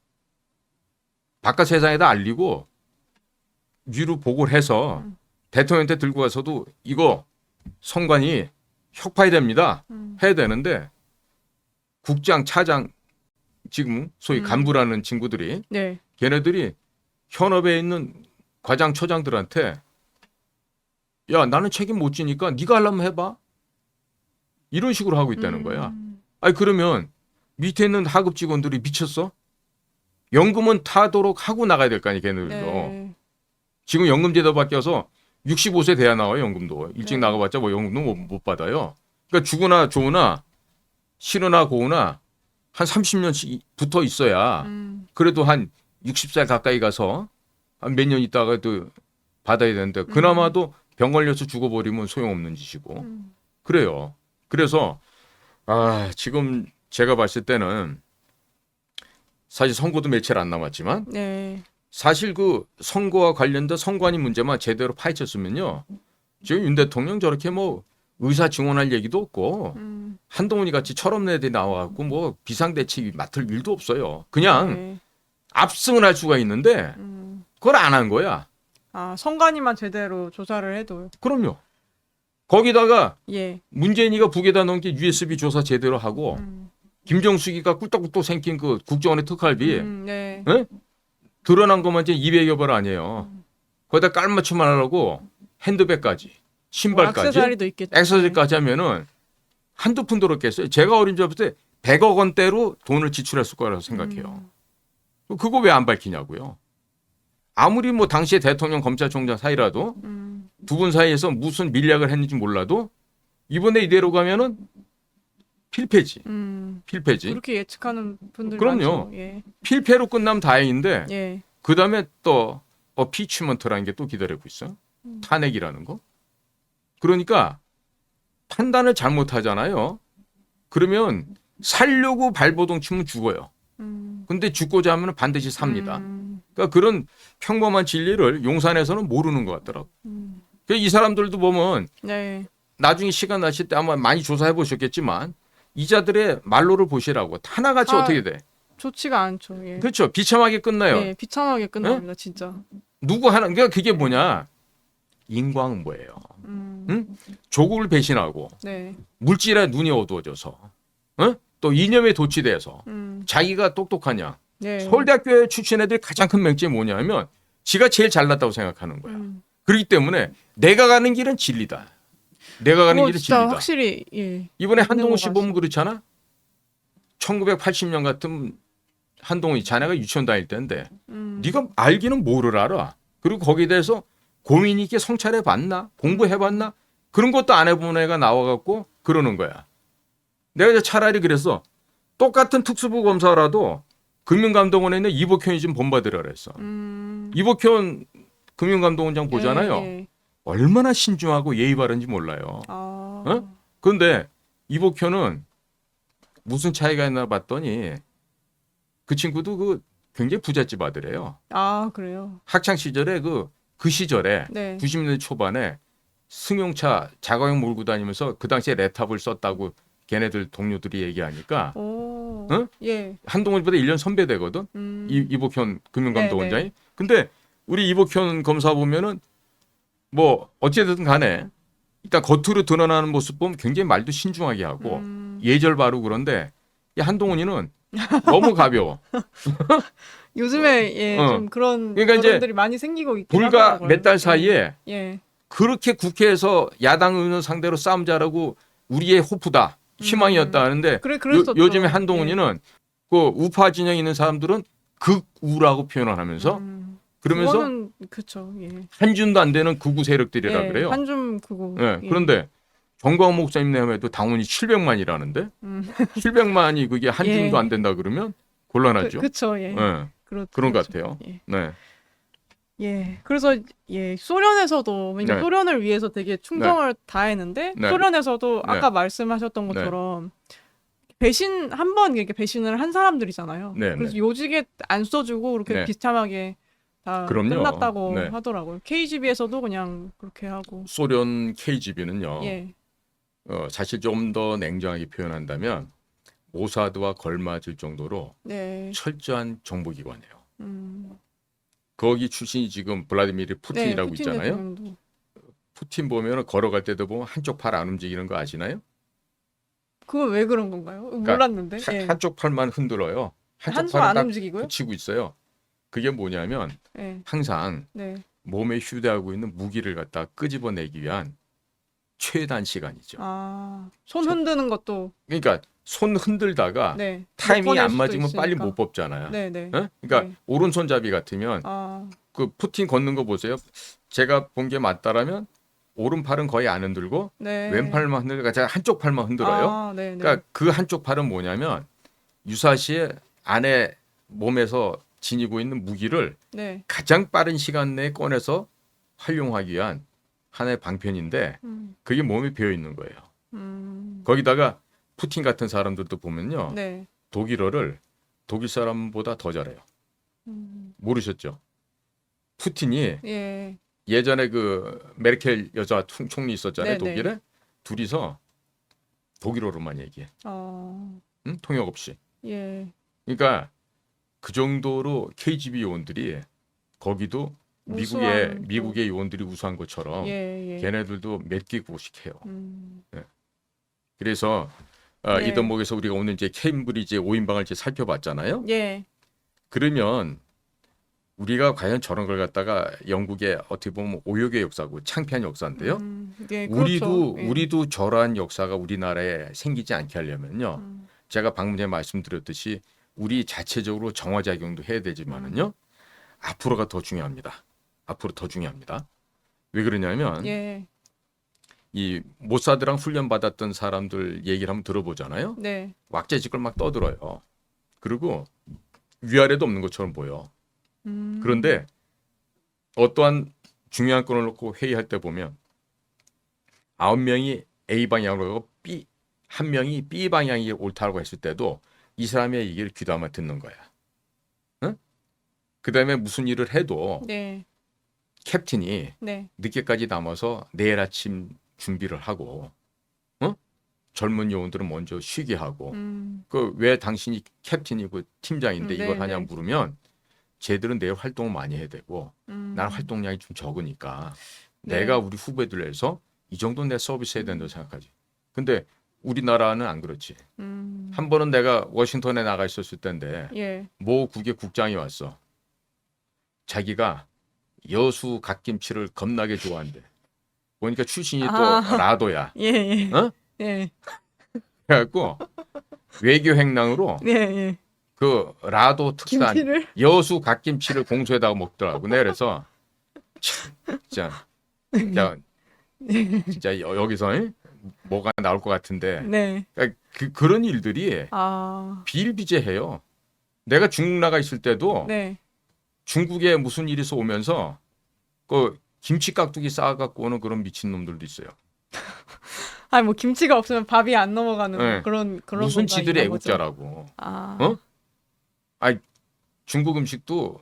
바깥 세상에다 알리고 위로 보고를 해서 대통령한테 들고 가서도 이거 선관위 혁파해야 됩니다. 해야 되는데 국장, 차장 지금 소위 간부라는 친구들이 네. 걔네들이 현업에 있는 과장, 처장들한테 야 나는 책임 못 지니까 네가 하려면 해봐. 이런 식으로 하고 있다는 거야. 아니 그러면 밑에 있는 하급 직원들이 미쳤어? 연금은 타도록 하고 나가야 될 거 아니야 걔네들도. 네. 지금 연금제도 바뀌어서 65세 돼야 나와요 연금도. 일찍 네. 나가봤자 뭐 연금도 못 받아요. 그러니까 죽으나 좋으나 싫으나 고우나 한 30년씩 붙어 있어야 그래도 한 60살 가까이 가서 한 몇 년 있다가도 받아야 되는데 그나마도 병 걸려서 죽어버리면 소용없는 짓이고 그래요. 그래서 지금 제가 봤을 때는 사실 선거도 며칠 안 남았지만 네. 사실 그 선거와 관련된 선관위 문제만 제대로 파헤쳤으면요. 지금 윤 대통령 저렇게 뭐 의사 증언할 얘기도 없고 한동훈이 같이 철없는 애들이 나와갖고 뭐 비상대책 맡을 일도 없어요. 그냥 네. 압승을 할 수가 있는데 그걸 안 한 거야. 아, 선관위만 제대로 조사를 해도. 그럼요. 거기다가 예. 문재인이가 북에다 넣은 게 USB 조사 제대로 하고 김정숙이가 꿀떡꿀떡 생긴 그 국정원의 특활비 네. 예? 드러난 것만 이제 200여 벌 아니에요. 거기다 깔맞춤만 하려고 핸드백까지 뭐 신발까지 액세서리도 있겠죠. 액세서리까지 하면은 한두 푼 들었겠어요. 제가 어린 줄 알았을 때 100억 원대로 돈을 지출했을 거라고 생각해요. 그거 왜 안 밝히냐고요. 아무리 뭐 당시에 대통령 검찰총장 사이라도 두 분 사이에서 무슨 밀약을 했는지 몰라도 이번에 이대로 가면은 필패지. 필패지. 그렇게 예측하는 분들 그럼요. 많죠. 예. 필패로 끝나면 다행인데 예. 그다음에 또 피치먼트라는 게 또 기다리고 있어요. 탄핵이라는 거. 그러니까 판단을 잘못하잖아요. 그러면 살려고 발버둥 치면 죽어요. 근데 죽고자 하면 반드시 삽니다. 그러니까 그런 평범한 진리를 용산에서는 모르는 것 같더라고. 그러니까 이 사람들도 보면 네. 나중에 시간 나실 때 아마 많이 조사해 보셨겠지만 이자들의 말로를 보시라고. 하나같이 아, 어떻게 돼? 좋지가 않죠. 예. 그렇죠. 비참하게 끝나요. 네, 비참하게 끝납니다, 진짜. 누구 하나 그러니까 그게 뭐냐? 인광은 뭐예요? 응? 조국을 배신하고 네. 물질에 눈이 어두워져서 또 이념에 도취돼서 자기가 똑똑하냐? 네. 서울대학교에 출신 애들이 가장 큰 맹점이 뭐냐면 지가 제일 잘났다고 생각하는 거야. 그렇기 때문에 내가 가는 길은 진리다. 내가 가는 길은 진짜 진리다. 확실히 예. 이번에 있는 한동훈 것 씨 보면 그렇잖아. 1980년 같은 한동훈이 자네가 유치원 다닐 때인데 네가 알기는 뭐를 알아. 그리고 거기에 대해서 고민 있게 성찰해 봤나? 공부해 봤나? 그런 것도 안 해본 애가 나와갖고 그러는 거야. 내가 이제 차라리 그래서 똑같은 특수부 검사라도 금융감독원에 있는 이복현이 좀 본받으라 그랬어. 이복현 금융감독원장 보잖아요. 예, 예. 얼마나 신중하고 예의 바른지 몰라요. 아. 그런데 이복현은 무슨 차이가 있나 봤더니 그 친구도 그 굉장히 부잣집 아들이에요. 아, 그래요. 학창 시절에 그 시절에 네. 90년대 초반에 승용차 자가용 몰고 다니면서 그 당시에 레탑을 썼다고 걔네들 동료들이 얘기하니까 오. 응? 예. 한동훈보다 1년 선배되거든. 이복현 금융감독원장이. 네, 근데 우리 이복현 검사 보면은 뭐 어찌됐든 간에 일단 겉으로 드러나는 모습 보면 굉장히 말도 신중하게 하고 예절 바르고 그런데 이 한동훈이는 너무 가벼워. 요즘에 예, 좀 그런 그러니까 이제 여론들이 많이 생기고 있긴 불과 하더라고요. 몇 달 사이에 예. 그렇게 국회에서 야당 의원 상대로 싸움 잘하고 우리의 호프다, 희망이었다 하는데 그랬었죠. 요즘에 한동훈이는 그 우파 진영에 있는 사람들은 극우라고 표현을 하면서 그러면서 그거는 그쵸. 예. 한줌도 안 되는 극우 세력들이라 예, 그래요. 한줌 그거. 예, 예. 그런데 정광훈 목사님 내외도 당원이 700만이라는데 700만이 그게 한 예. 줌도 안 된다 그러면 곤란하죠. 그쵸. 예. 예, 그런 것 그렇죠. 같아요. 예. 네. 예. 그래서 예, 소련에서도 그러니까 네. 소련을 위해서 되게 충성을 다했는데 네. 소련에서도 네. 아까 말씀하셨던 것처럼 배신 한 번 이렇게 배신을 한 사람들이잖아요. 네, 그래서 네. 요직에 안 써주고 그렇게 네. 비참하게 다 그럼요. 끝났다고 네. 하더라고요. KGB에서도 그냥 그렇게 하고. 소련 KGB는요. 예. 사실 좀 더 냉정하게 표현한다면 모사드와 걸맞을 정도로 네. 철저한 정보기관이에요. 음. 거기 출신이 지금 블라디미르 푸틴이라고 푸틴 있잖아요. 대통령도. 푸틴 보면 걸어갈 때도 보면 한쪽 팔 안 움직이는 거 아시나요? 그건 왜 그런 건가요? 몰랐는데. 예. 한쪽 팔만 흔들어요. 한쪽 한 손 안 팔을 딱 움직이고요? 붙이고 있어요. 그게 뭐냐면 예. 항상 네. 몸에 휴대하고 있는 무기를 갖다 끄집어내기 위한 최단 시간이죠. 아, 손 흔드는 것도 그러니까 손 흔들다가 네. 타이밍이 못 꺼낼 안 수도 맞으면 빨리 있으니까. 못 뽑잖아요. 네, 네. 그러니까 네. 오른손잡이 같으면 아, 그 푸틴 걷는 거 보세요. 제가 본 게 맞다라면 오른팔은 거의 안 흔들고 네. 왼팔만 흔들고 제가 한쪽 팔만 흔들어요. 아, 네, 네. 그러니까 그 한쪽 팔은 뭐냐면 유사시에 안에 몸에서 지니고 있는 무기를 네. 가장 빠른 시간 내에 꺼내서 활용하기 위한 하나의 방편인데 그게 몸에 배어 있는 거예요. 거기다가 푸틴 같은 사람들도 보면요. 네. 독일어를 독일 사람보다 더 잘해요. 음. 모르셨죠? 푸틴이 예. 예전에 그 메르켈 여자 총리 있었잖아요. 네네. 독일에. 둘이서 독일어로만 얘기해. 응? 통역 없이. 예. 그러니까 그 정도로 KGB 요원들이 거기도 우수한 또- 미국의 요원들이 우수한 것처럼 예, 예. 걔네들도 몇 개국씩 해요. 음. 그래서 네. 이 덕목에서 우리가 오늘 이제 케임브리지 5인방을 이제 살펴봤잖아요. 예. 그러면 우리가 과연 저런 걸 갖다가 영국의 어떻게 보면 오욕의 역사고 창피한 역사인데요. 예, 그렇죠. 예. 우리도 저러한 역사가 우리나라에 생기지 않게 하려면요. 음. 제가 방금 전에 말씀드렸듯이 우리 자체적으로 정화작용도 해야 되지만은요. 앞으로가 더 중요합니다. 앞으로 더 중요합니다. 왜 그러냐면 예. 이 모사드랑 훈련 받았던 사람들 얘기를 한번 들어보잖아요. 네. 왁자지껄 막 떠들어요. 그리고 위아래도 없는 것처럼 보여. 그런데 어떠한 중요한 건을 놓고 회의할 때 보면 9명이 A 방향으로 가고 한 명이 B 방향이 옳다고 했을 때도 이 사람의 얘기를 귀담아 듣는 거야. 응? 그다음에 무슨 일을 해도 네. 캡틴이 네. 늦게까지 남아서 내일 아침 준비를 하고 젊은 요원들은 먼저 쉬게 하고 그 왜 당신이 캡틴이고 팀장인데 이걸 네, 하냐 네. 물으면 쟤들은 내일 활동을 많이 해야 되고 나는 활동량이 좀 적으니까 네. 내가 우리 후배들 해서 이 정도 내 서비스 해야 된다고 생각하지. 근데 우리나라는 안 그렇지. 한 번은 내가 워싱턴에 나가 있었을 때인데 예. 모 국의 국장이 왔어. 자기가 여수 갓김치를 겁나게 좋아한대. 보니까 출신이 또 라도야. 예, 예. 어? 예. 그래갖고 외교 행랑으로 예, 예. 그 라도 특산 김치를? 여수 갓김치를 공수에다가 먹더라고. 내가 그래서 참, 진짜 여기서 뭐가 나올 것 같은데 네. 그러니까 그런 일들이 아. 비일비재해요. 내가 중국 나가 있을 때도 네. 중국에 무슨 일이 있어 오면서 그 김치 깍두기 쌓아갖고 오는 그런 미친 놈들도 있어요. 아니 뭐 김치가 없으면 밥이 안 넘어가는 뭐 네. 그런 무슨 건가 지들의 있나 보죠. 애국자라고. 아. 어? 아니 중국 음식도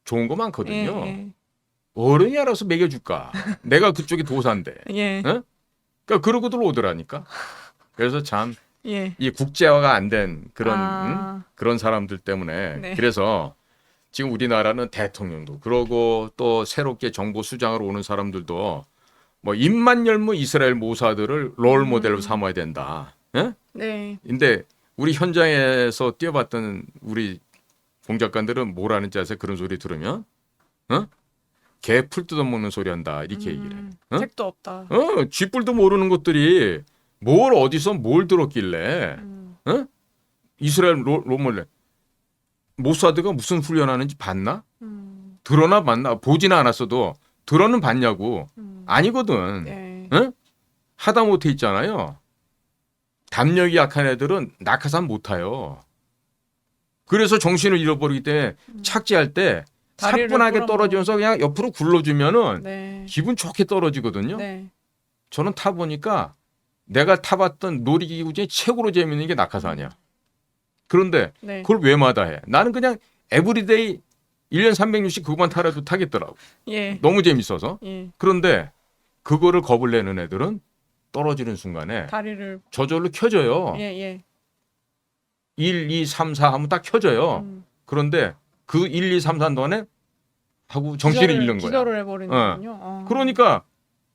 좋은 거 많거든요. 예, 어른이 알아서 먹여줄까. 내가 그쪽이 도사인데. 예. 예. 어? 그러니까 그러고들 오더라니까. 그래서 참 예. 이 국제화가 안 된 그런 그런 사람들 때문에 네. 그래서 지금 우리나라는 대통령도 그러고 또 새롭게 정보 수장으로 오는 사람들도 뭐 입만 열면 이스라엘 모사들을 롤 모델로 삼아야 된다. 예? 네. 근데 우리 현장에서 뛰어봤던 우리 공작관들은 뭐라는지 아세요? 그런 소리 들으면 개 풀 뜯어먹는 소리 한다 이렇게 얘기를 해. 어? 책도 없다. 쥐뿔도 모르는 것들이 뭘 어디서 뭘 들었길래 이스라엘 롤모델 모사드가 무슨 훈련하는지 봤나? 들어나 봤나? 보지는 않았어도 들어는 봤냐고. 아니거든. 네. 하다못해 있잖아요. 담력이 약한 애들은 낙하산 못 타요. 그래서 정신을 잃어버리기 때문에 착지할 때 다리를 사뿐하게 풀어먹어. 떨어지면서 그냥 옆으로 굴러주면은 네. 기분 좋게 떨어지거든요. 네. 저는 타보니까 내가 타봤던 놀이기구 중에 최고로 재밌는 게 낙하산이야. 그런데 네. 그걸 왜 마다해? 나는 그냥 에브리데이 1년 360 그것만 타라도 타겠더라고. 예. 너무 재밌어서. 예. 그런데 그거를 겁을 내는 애들은 떨어지는 순간에 다리를 저절로 켜져요. 예, 예. 1, 2, 3, 4 하면 딱 켜져요. 그런데 그 1, 2, 3, 4 동안에 하고 정신을 잃는 거야. 기절을 해버리는군요. 아. 그러니까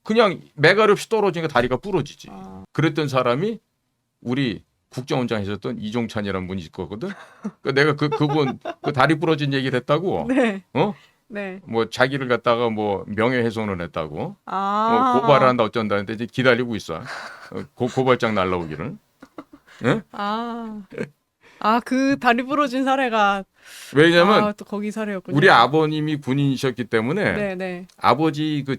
그냥 매갈 없이 떨어지니까 다리가 부러지지. 아. 그랬던 사람이 우리 국정원장 하셨던 이종찬이라는 분이 있거든. 그러니까 내가 그분 그 다리 부러진 얘기를 했다고. 네. 어? 네. 뭐 자기를 갖다가 뭐 명예훼손을 했다고. 아. 고발을 한다 어쩐다는데 이제 기다리고 있어. 고발장 날라오기를. 응? 아. 아, 그 다리 부러진 사례가 왜냐면 또 거기 사례였군요. 우리 아버님이 군인이셨기 때문에 네, 네. 아버지 그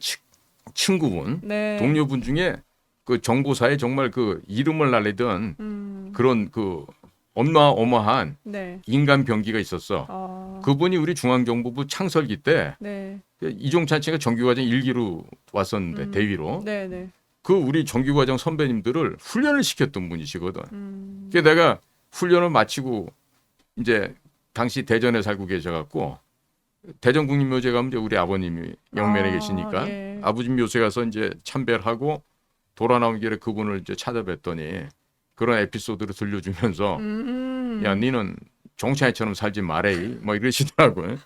친구분, 네. 동료분 중에 그 정보사에 정말 그 이름을 날리던 그런 그 어마어마한 네. 인간 병기가 있었어. 그분이 우리 중앙정보부 창설기 때 네. 이종찬 씨가 정규과정 1기로 왔었는데 대위로 네, 네. 그 우리 정규과정 선배님들을 훈련을 시켰던 분이시거든. 그래서 내가 훈련을 마치고 이제 당시 대전에 살고 계셔갖고 대전 국립묘지 가면 이제 우리 아버님이 영면에 계시니까 예. 아버지 묘소에 가서 이제 참배하고 돌아 나온 길에 그분을 이제 찾아뵀더니 그런 에피소드를 들려주면서 야, 니는 종찬이처럼 살지 말해. 뭐 이러시더라고요.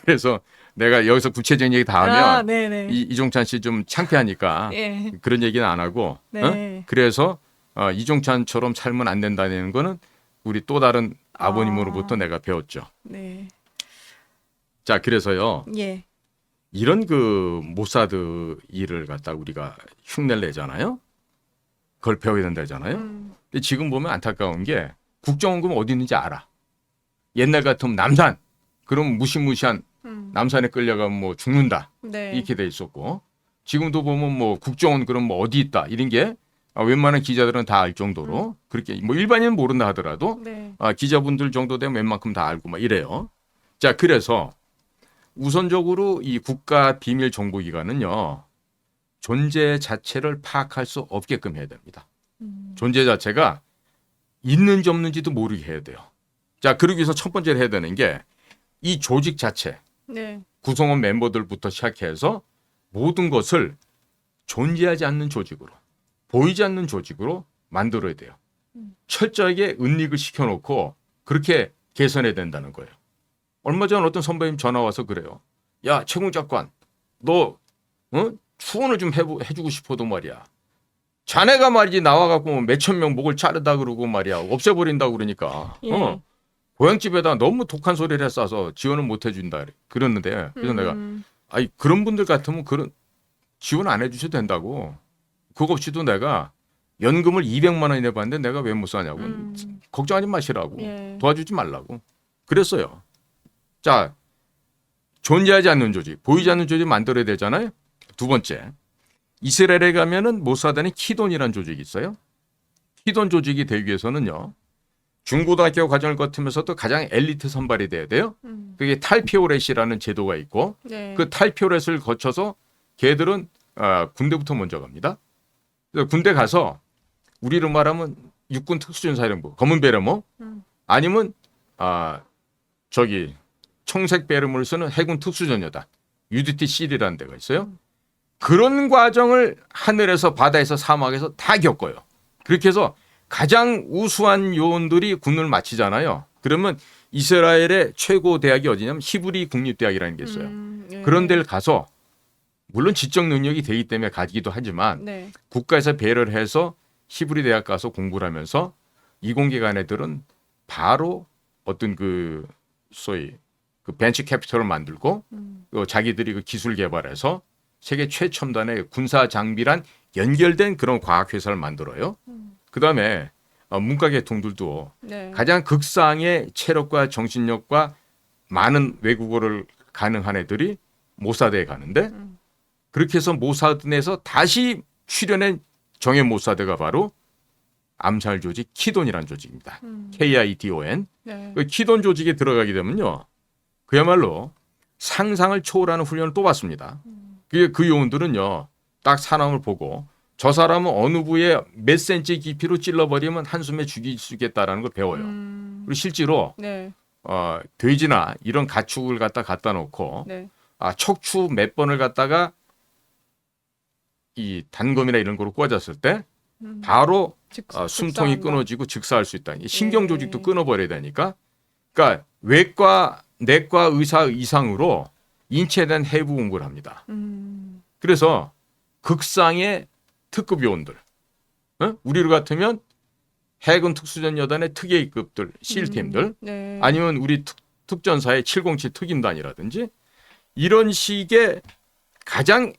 그래서 내가 여기서 구체적인 얘기 다 하면 네네. 이종찬 씨 좀 창피하니까 예. 그런 얘기는 안 하고 네. 그래서 이종찬처럼 살면 안 된다는 거는 우리 또 다른 아버님으로부터 내가 배웠죠. 네. 자, 그래서요. 예. 이런 그 모사드 일을 갖다 우리가 흉내를 내잖아요. 그걸 배워야 된다잖아요. 근데 지금 보면 안타까운 게 국정원금 어디 있는지 알아. 옛날 같으면 남산. 그럼 무시무시한 남산에 끌려가면 뭐 죽는다. 네. 이렇게 돼 있었고 지금도 보면 뭐 국정원 그럼 뭐 어디 있다 이런 게 웬만한 기자들은 다 알 정도로 그렇게 뭐 일반인은 모른다 하더라도 네. 기자분들 정도 되면 웬만큼 다 알고 막 이래요. 자, 그래서 우선적으로 이 국가 비밀 정보기관은요 존재 자체를 파악할 수 없게끔 해야 됩니다. 존재 자체가 있는지 없는지도 모르게 해야 돼요. 자, 그러기 위해서 첫 번째로 해야 되는 게 이 조직 자체 네. 구성원 멤버들부터 시작해서 모든 것을 존재하지 않는 조직으로 보이지 않는 조직으로 만들어야 돼요. 철저하게 은닉을 시켜놓고 그렇게 개선해야 된다는 거예요. 얼마 전 어떤 선배님 전화 와서 그래요. 야, 최공작관 너 후원을 좀 해주고 싶어도 말이야. 자네가 말이지 나와갖고 몇천 명 목을 자르다 그러고 말이야 없애버린다고 그러니까 예. 고향집에다 너무 독한 소리를 써서 지원을 못 해준다 그러는데 그래서 내가 아니 그런 분들 같으면 그런 지원 안 해주셔도 된다고 그거 없이도 내가 연금을 200만 원이 내봤는데 내가 왜 못 사냐고 걱정하지 마시라고 예. 도와주지 말라고 그랬어요. 자, 존재하지 않는 조직 보이지 않는 조직 만들어야 되잖아요. 두 번째 이스라엘에 가면은 모사드는 키돈이라는 조직이 있어요. 키돈 조직이 되기 위해서는요 중고등학교 과정을 거치면서도 가장 엘리트 선발이 돼야 돼요. 그게 탈피오렛이라는 제도가 있고 네. 그 탈피오렛을 거쳐서 걔들은 군대부터 먼저 갑니다. 그래서 군대 가서 우리로 말하면 육군 특수전사령부 검은 베레모 아니면 저기 청색 베레모를 쓰는 해군 특수전여단 UDT-C라는 데가 있어요. 그런 과정을 하늘에서 바다에서 사막에서 다 겪어요. 그렇게 해서 가장 우수한 요원들이 군을 마치잖아요. 그러면 이스라엘의 최고 대학이 어디냐면 히브리 국립대학이라는 게 있어요. 예. 그런 데를 가서 물론 지적 능력이 되기 때문에 가기도 하지만 네. 국가에서 배려를 해서 히브리 대학 가서 공부를 하면서 이공계관 애들은 바로 어떤 그 소위 그 벤처 캐피털을 만들고 자기들이 그 기술 개발해서 세계 최첨단의 군사 장비란 연결된 그런 과학 회사를 만들어요. 그다음에 문과 계통들도 네. 가장 극상의 체력과 정신력과 많은 외국어를 가능한 애들이 모사드에 가는데 그렇게 해서 모사드 내에서 다시 출연한 정예 모사드가 바로 암살 조직 키돈이라는 조직입니다. KIDON. 네. 그 키돈 조직에 들어가게 되면요. 그야말로 상상을 초월하는 훈련을 또 받습니다. 그 요원들은요. 딱 사람을 보고 저 사람은 어느 부에 몇 센치 깊이로 찔러버리면 한숨에 죽일 수 있겠다라는 걸 배워요. 그리고 실제로 네. 돼지나 이런 가축을 갖다 놓고 네. 척추 몇 번을 갖다가 이 단검이나 이런 거로 꽂았을 때 바로 숨통이 즉사한다. 끊어지고 즉사할 수 있다. 신경 예. 조직도 끊어버려야 되니까. 그러니까 외과, 내과 의사 이상으로 인체에 대한 해부 공부를 합니다. 그래서 극상의 특급 요원들, 우리로 같으면 해군 특수전여단의 특예급들, 실팀들, 네. 아니면 우리 특전사의 707 특임단이라든지 이런 식의 가장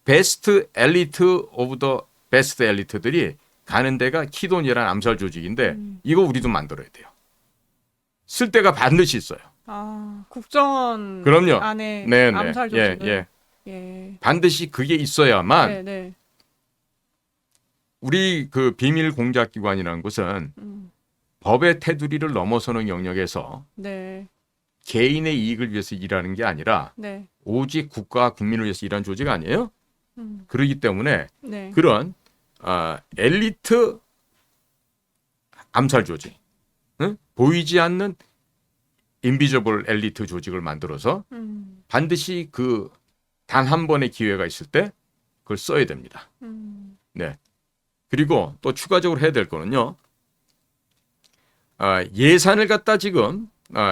베스트 엘리트 오브 더 베스트 엘리트들이 가는 데가 키돈이라는 암살 조직인데 이거 우리도 만들어야 돼요. 쓸 데가 반드시 있어요. 국정원 그럼요. 안에 네, 암살 네. 조직을 예. 반드시 그게 있어야만 네, 네. 우리 그 비밀 공작 기관이라는 것은 법의 테두리를 넘어서는 영역에서 네. 개인의 이익을 위해서 일하는 게 아니라 네. 오직 국가와 국민을 위해서 일하는 조직 아니에요? 그렇기 때문에 네. 그런 엘리트 암살 조직, 보이지 않는 인비저블 엘리트 조직을 만들어서 음. 반드시 그 단 한 번의 기회가 있을 때 그걸 써야 됩니다. 음. 네. 그리고 또 추가적으로 해야 될 거는요. 예산을 갖다 지금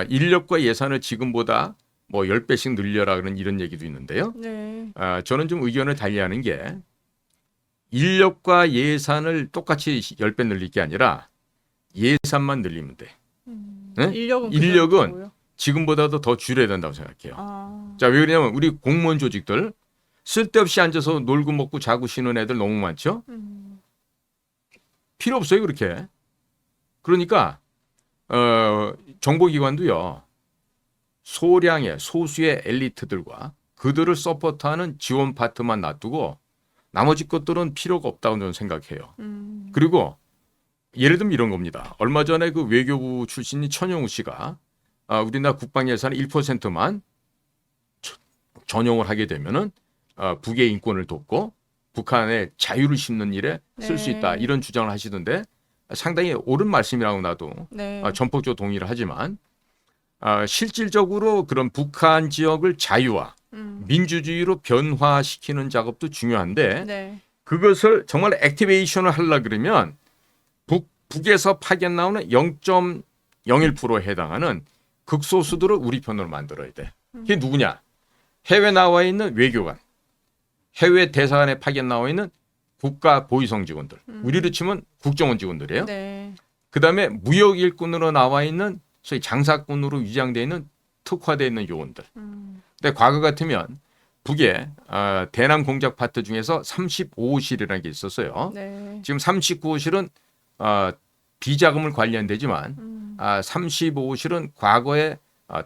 인력과 예산을 지금보다 뭐 10배씩 늘려라 그런 이런 얘기도 있는데요. 네. 저는 좀 의견을 달리하는 게 인력과 예산을 똑같이 10배 늘릴 게 아니라 예산만 늘리면 돼. 네? 인력은 인력은 그대로고요. 지금보다도 더 줄여야 된다고 생각해요. 아. 자, 왜 그러냐면 우리 공무원 조직들 쓸데없이 앉아서 놀고 먹고 자고 쉬는 애들 너무 많죠? 음. 필요 없어요, 그렇게. 그러니까 정보기관도요. 소량의 소수의 엘리트들과 그들을 서포트하는 지원 파트만 놔두고 나머지 것들은 필요가 없다고 저는 생각해요. 그리고 예를 들면 이런 겁니다. 얼마 전에 그 외교부 출신인 천영우 씨가 우리나라 국방 예산의 1%만 전용을 하게 되면은 북의 인권을 돕고 북한의 자유를 심는 일에 쓸 수 있다. 네. 이런 주장을 하시던데 상당히 옳은 말씀이라고 나도 네. 전폭적으로 동의를 하지만 실질적으로 그런 북한 지역을 자유화, 민주주의로 변화시키는 작업도 중요한데 네. 그것을 정말 액티베이션을 하려 그러면 북에서 파견 나오는 0.01%에 해당하는 극소수들을 우리 편으로 만들어야 돼. 그게 누구냐? 해외 나와 있는 외교관, 해외 대사관에 파견 나와 있는 국가 보위성 직원들, 우리로 치면 국정원 직원들이에요. 네. 그다음에 무역 일꾼으로 나와 있는 소위 장사꾼으로 위장되어 있는 특화되어 있는 요원들. 근데 과거 같으면 북에 대남 공작 파트 중에서 35호실이라는 게 있었어요. 네. 지금 39호실은 비자금을 관리한대지만 35호실은 과거에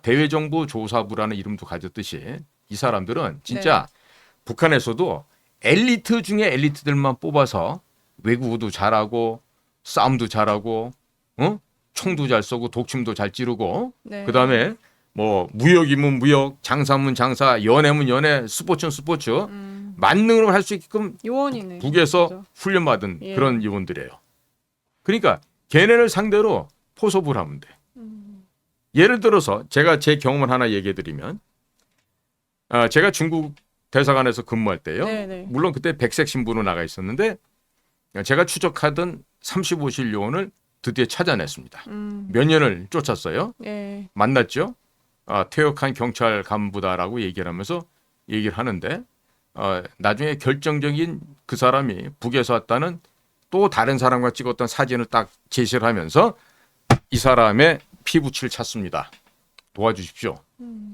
대외정보조사부라는 이름도 가졌듯이 이 사람들은 진짜 북한에서도 엘리트 중에 엘리트들만 뽑아서 외국어도 잘하고 싸움도 잘하고 총도 잘 쏘고 독침도 잘 찌르고 네. 그다음에 뭐 무역이면 무역, 장사면 장사, 연애면 연애, 스포츠는 스포츠 만능으로 할 수 있게끔 요원이네. 북에서 그죠? 훈련받은 예. 그런 요원들이에요. 그러니까 걔네를 상대로 포섭을 하면 돼. 예를 들어서 제가 제 경험을 하나 얘기해 드리면 제가 중국 대사관에서 근무할 때요. 네네. 물론 그때 백색 신분으로 나가 있었는데 제가 추적하던 35실 요원을 드디어 찾아냈습니다. 몇 년을 쫓았어요. 예. 만났죠. 퇴역한 경찰 간부다라고 얘기를 하면서 얘기를 하는데 나중에 결정적인 그 사람이 북에서 왔다는 또 다른 사람과 찍었던 사진을 딱 제시를 하면서 이 사람의 피부치를 찾습니다. 도와주십시오.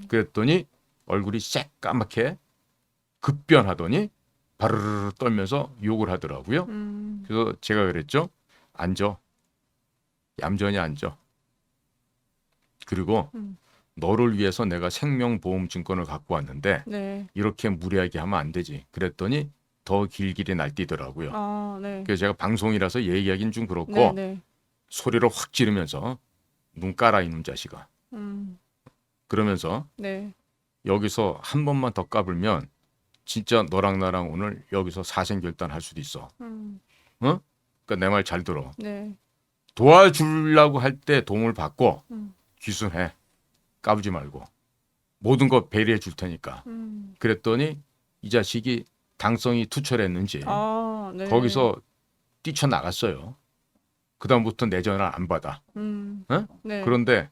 그랬더니 얼굴이 새까맣게 급변하더니 바르르 떨면서 욕을 하더라고요. 그래서 제가 그랬죠. 앉아. 얌전히 앉아. 그리고 너를 위해서 내가 생명보험증권을 갖고 왔는데 네. 이렇게 무리하게 하면 안 되지. 그랬더니 더 길길이 날뛰더라고요. 아, 네. 그래서 제가 방송이라서 얘기하기는 좀 그렇고 네, 네. 소리를 확 지르면서 눈 깔아 이놈 자식아. 그러면서 네. 여기서 한 번만 더 까불면 진짜 너랑 나랑 오늘 여기서 사생결단 할 수도 있어. 그러니까 내 말 잘 들어. 네. 도와주려고 할 때 도움을 받고 귀순해. 까불지 말고. 모든 거 배려해 줄 테니까. 그랬더니 이 자식이 당성이 투철했는지 아, 네. 거기서 뛰쳐나갔어요. 그다음부터 내 전화를 안 받아. 네. 그런데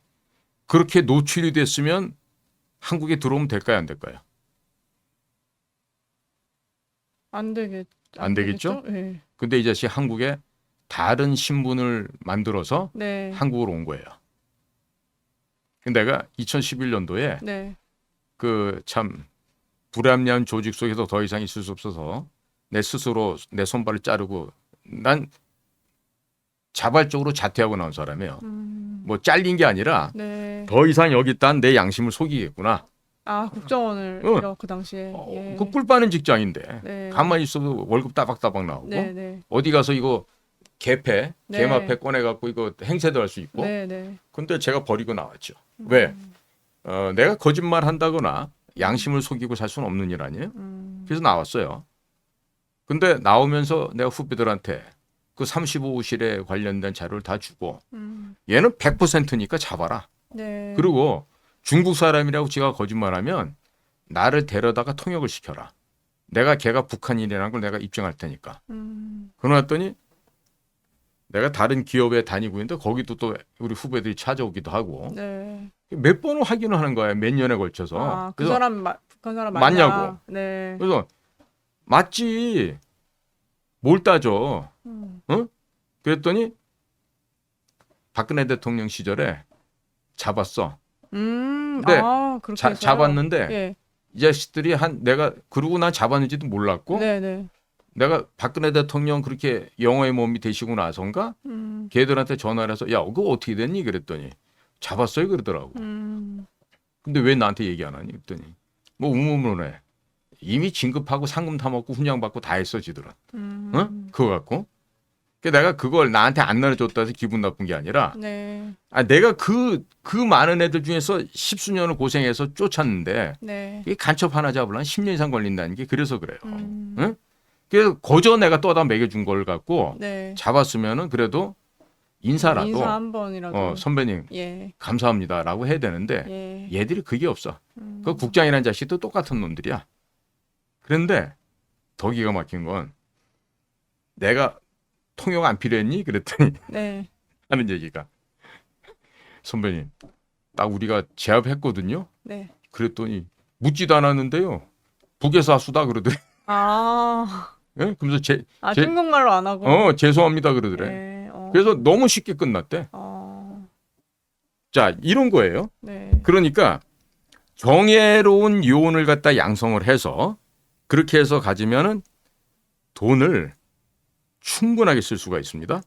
그렇게 노출이 됐으면 한국에 들어오면 될까요? 안 될까요? 안 안 되겠죠? 네. 근데 이 자식이 한국에 다른 신분을 만들어서 네. 한국으로 온 거예요. 근데 내가 2011년도에 네. 그 참 불합리한 조직 속에서 더 이상 있을 수 없어서 내 스스로 내 손발을 자르고 난 자발적으로 자퇴하고 나온 사람이에요. 뭐 잘린 게 아니라 네. 더 이상 여기 있다 내 양심을 속이겠구나. 아, 국정원을 응. 그 당시에. 예. 그 꿀 빠는 직장인데 네. 가만히 있어도 월급 따박따박 나오고 네, 네. 어디 가서 이거 개패, 네. 개마패 꺼내갖고 이거 행세도 할 수 있고. 네, 네. 근데 제가 버리고 나왔죠. 왜? 내가 거짓말 한다거나 양심을 속이고 살 수는 없는 일 아니에요? 그래서 나왔어요. 근데 나오면서 내가 후배들한테 그 35호실에 관련된 자료를 다 주고 얘는 100%니까 잡아라. 네. 그리고 중국 사람이라고 지가 거짓말하면 나를 데려다가 통역을 시켜라. 내가 걔가 북한인이라는 걸 내가 입증할 테니까. 그러더니 내가 다른 기업에 다니고 있는데 거기도 또 우리 후배들이 찾아오기도 하고 네. 몇 번을 확인을 하는 거야. 몇 년에 걸쳐서. 아, 그 그래서 사람 북한 사람 맞냐고. 네. 그래서 맞지. 뭘 따져. 응? 그랬더니 박근혜 대통령 시절에 잡았어. 근데 그렇게 해서요? 잡았는데 예. 이 자식들이 내가 그러고 난 잡았는지도 몰랐고 네, 네. 내가 박근혜 대통령 그렇게 영어의 몸이 되시고 나선가 걔들한테 전화를 해서 야 그거 어떻게 됐니 그랬더니 잡았어요 그러더라고. 근데 왜 나한테 얘기 안 하니 그랬더니 뭐 우물물해. 이미 진급하고 상금 타먹고 훈장 받고 다 했어 지들은. 응? 그거 갖고. 내가 그걸 나한테 안 나눠줬다 해서 기분 나쁜 게 아니라 네. 내가 그 많은 애들 중에서 십수년을 고생해서 쫓았는데 네. 이 간첩 하나 잡으려면 10년 이상 걸린다는 게 그래서 그래요. 응? 그래서 거저 내가 떠다 먹여준 걸 갖고 네. 잡았으면은 그래도 인사라도 인사 한 번이라도. 선배님 예. 감사합니다라고 해야 되는데 예. 얘들이 그게 없어. 그 국장이라는 자식도 똑같은 놈들이야. 그런데 더 기가 막힌 건 내가 통역 안 필요했니? 그랬더니 네. 하는 얘기가 선배님 딱 우리가 제압했거든요. 네. 그랬더니 묻지도 않았는데요. 북에서 왔수다 그러더래. 아. 예? 그러면서 중국말로 안 하고. 죄송합니다 그러더래. 예. 그래서 너무 쉽게 끝났대. 자 이런 거예요. 네. 그러니까 정예로운 요원을 갖다 양성을 해서 그렇게 해서 가지면은 돈을 충분하게 쓸 수가 있습니다.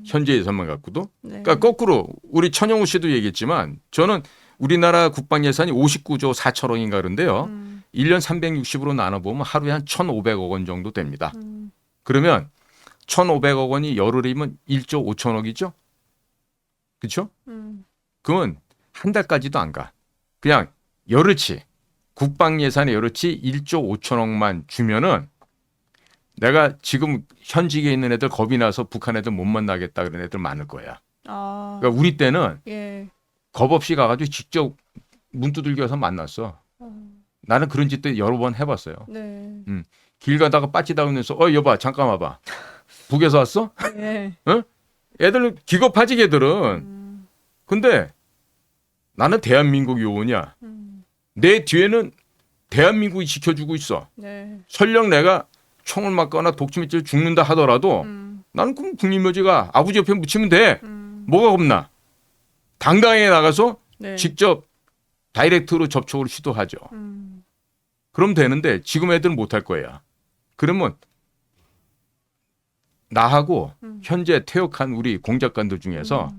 현재 예산만 갖고도. 네. 그러니까 거꾸로 우리 천영우 씨도 얘기했지만 저는 우리나라 국방 예산이 59조 4천억인가 그런데요. 1년 360으로 나눠보면 하루에 한 1,500억 원 정도 됩니다. 그러면 1,500억 원이 열흘이면 1조 5천억이죠. 그렇죠? 그러면 한 달까지도 안 가. 그냥 열흘치 국방 예산의 열흘치 1조 5천억만 주면은 내가 지금 현직에 있는 애들 겁이 나서 북한 애들 못 만나겠다 그런 애들 많을 거야. 그러니까 우리 때는 예. 겁 없이 가가지고 직접 문 두들겨서 만났어. 나는 그런 짓도 여러 번 해봤어요. 네. 길 가다가 빠지다니면서 여봐 잠깐 와봐. 북에서 왔어? 예. 어? 애들 기겁하지 걔들은. 근데 나는 대한민국 요원이야. 내 뒤에는 대한민국이 지켜주고 있어. 네. 설령 내가 총을 맞거나 독침에 찔려 죽는다 하더라도 나는 그럼 국립묘지가 아버지 옆에 묻히면 돼. 뭐가 겁나. 당당하게 나가서 네. 직접 다이렉트로 접촉을 시도하죠. 그럼 되는데 지금 애들은 못할 거야. 그러면 나하고 현재 퇴역한 우리 공작관들 중에서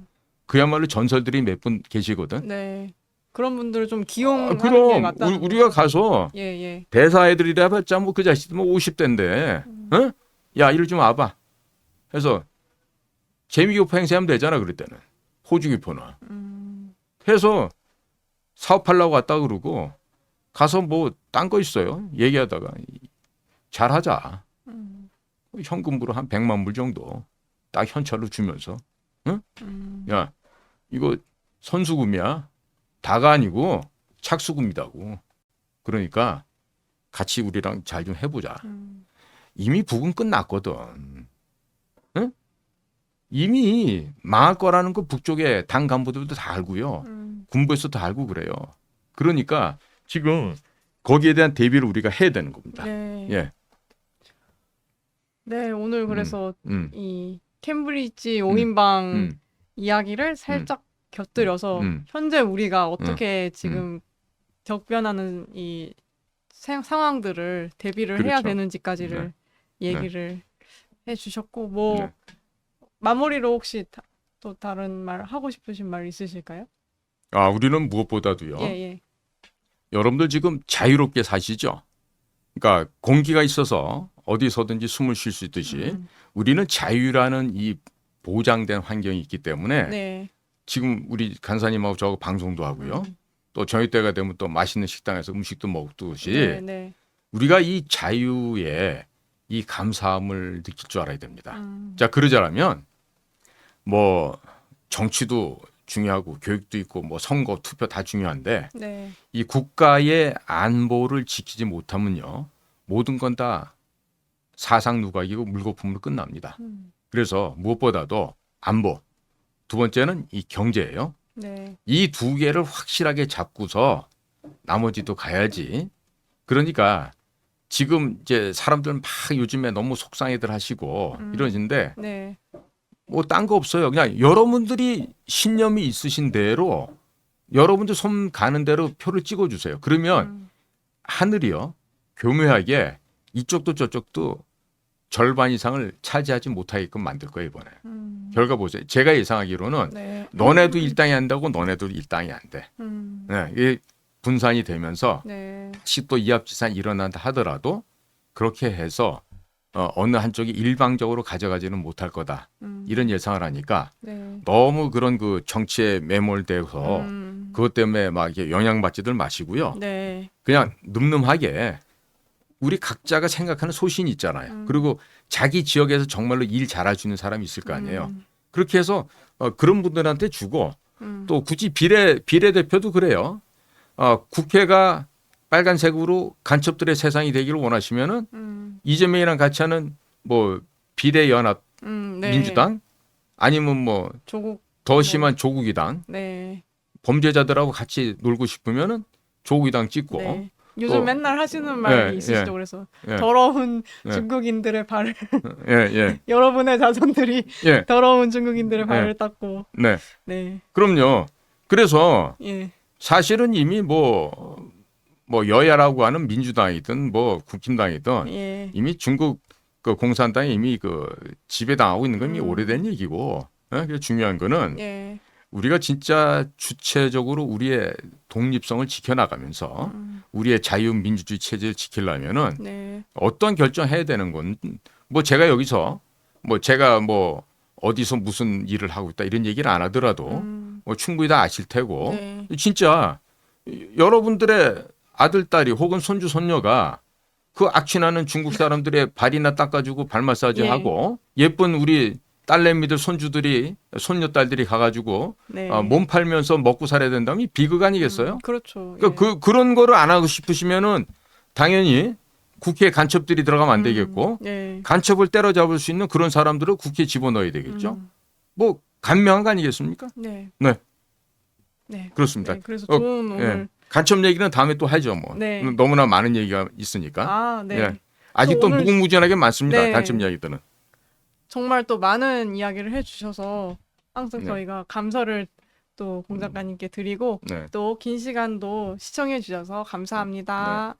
그야말로 전설들이 몇 분 계시거든. 네. 그런 분들을 좀 기용하는 게 그럼 맞다는 우리가 가서 예, 예. 대사 애들이라 봤자 뭐 그 자식들 뭐 50대인데 응? 야 이리 좀 와봐 해서 재미교포 행세하면 되잖아. 그럴 때는 호주 교포나 해서 사업하려고 왔다 그러고 가서 뭐 딴 거 있어요 얘기하다가 잘하자. 현금으로 한 100만 불 정도 딱 현찰로 주면서 응? 야 이거 선수금이야. 다가 아니고 착수금이다고. 그러니까 같이 우리랑 잘 좀 해보자. 이미 북은 끝났거든. 응? 이미 망할 거라는 거 북쪽에 당 간부들도 다 알고요. 군부에서도 다 알고 그래요. 그러니까 지금 거기에 대한 대비를 우리가 해야 되는 겁니다. 네. 예. 네, 오늘 그래서 이 캠브리지 음. 5인방 이야기를 살짝 곁들여서 현재 우리가 어떻게 지금 격변하는 이 상황들을 대비를 해야 그렇죠. 되는지까지를 얘기를 해주셨고 뭐 네. 마무리로 혹시 또 다른 말 하고 싶으신 말 있으실까요? 우리는 무엇보다도요. 예, 예. 여러분들 지금 자유롭게 사시죠. 그러니까 공기가 있어서 어디서든지 숨을 쉴 수 있듯이 우리는 자유라는 이 보장된 환경이 있기 때문에 네. 지금 우리 간사님하고 저하고 방송도 하고요. 또 저희 때가 되면 또 맛있는 식당에서 음식도 먹듯이 네, 네. 우리가 이 자유에 이 감사함을 느낄 줄 알아야 됩니다. 자 그러자면 뭐 정치도 중요하고 교육도 있고 뭐 선거, 투표 다 중요한데 네. 이 국가의 안보를 지키지 못하면요. 모든 건 다 사상 누각이고 물거품으로 끝납니다. 그래서 무엇보다도 안보, 두 번째는 이 경제예요. 네. 이 두 개를 확실하게 잡고서 나머지도 가야지. 그러니까 지금 이제 사람들 막 요즘에 너무 속상해들 하시고 이러는데 네. 뭐 딴 거 없어요. 그냥 여러분들이 신념이 있으신 대로 여러분들 손 가는 대로 표를 찍어주세요. 그러면 하늘이요 교묘하게 이쪽도 저쪽도 절반 이상을 차지하지 못하게끔 만들 거예요 이번에. 결과 보세요. 제가 예상하기로는 네. 너네도 일당이 한다고 너네도 일당이 안 돼. 네, 이게 분산이 되면서 네. 다시 또 이합지산이 일어난다 하더라도 그렇게 해서 어느 한쪽이 일방적으로 가져가지는 못할 거다. 이런 예상을 하니까 네. 너무 그런 그 정치에 매몰돼서 그것 때문에 막 이렇게 영향받지들 마시고요. 네. 그냥 늠름하게 우리 각자가 생각하는 소신이 있잖아요. 그리고 자기 지역에서 정말로 일 잘해주는 사람이 있을 거 아니에요. 그렇게 해서 그런 분들한테 주고 또 굳이 비례대표도 그래요. 국회가 빨간색으로 간첩들의 세상이 되기를 원하시면은 이재명이랑 같이 하는 뭐 비례연합 네. 민주당 아니면 뭐 조국. 더 심한 조국이당 네. 범죄자들하고 같이 놀고 싶으면은 조국이당 찍고 네. 요즘 또- 맨날 하시는 말이 예, 있으시죠. 예. 그래서 예. 더러운 예. 중국인들의 발을 예, 예, 여러분의 자손들이 예, 더러운 중국인들의 발을 닦고. 네. 네. 그럼요. 그래서 예. 사실은 이미 뭐 여야라고 하는 민주당이든 뭐 국힘당이든 예. 이미 중국 그 공산당이 이미 그 지배당하고 있는 건 이미 오래된 얘기고. 그래서 중요한 거는 예. 우리가 진짜 주체적으로 우리의 독립성을 지켜나가면서 우리의 자유민주주의 체제를 지키려면은 네. 어떤 결정해야 되는 건 뭐 제가 여기서 뭐 제가 뭐 어디서 무슨 일을 하고 있다 이런 얘기를 안 하더라도 뭐 충분히 다 아실 테고 네. 진짜 여러분들의 아들 딸이 혹은 손주 손녀가 그 악취나는 중국 사람들의 발이나 닦아주고 발 마사지하고 예쁜 우리 딸내미들 손주들이 손녀딸들이 가가지고 네. 몸 팔면서 먹고 살아야 된다면 비극 아니겠어요? 그렇죠. 그러니까 그런 거를 안 하고 싶으시면은 당연히 국회에 간첩들이 들어가면 안 되겠고 예. 간첩을 때려잡을 수 있는 그런 사람들을 국회에 집어넣어야 되겠죠. 뭐 간명한 거 아니겠습니까? 네. 네. 네. 그렇습니다. 네. 그래서 좋은 오늘. 예. 간첩 얘기는 다음에 또 하죠. 뭐 네. 너무나 많은 얘기가 있으니까. 아, 네. 예. 아직도 오늘- 무궁무진하게 많습니다. 네. 간첩 이야기들은. 정말 또 많은 이야기를 해주셔서 항상 네. 저희가 감사를 또 공 작가님께 드리고 네. 또 긴 시간도 시청해 주셔서 감사합니다.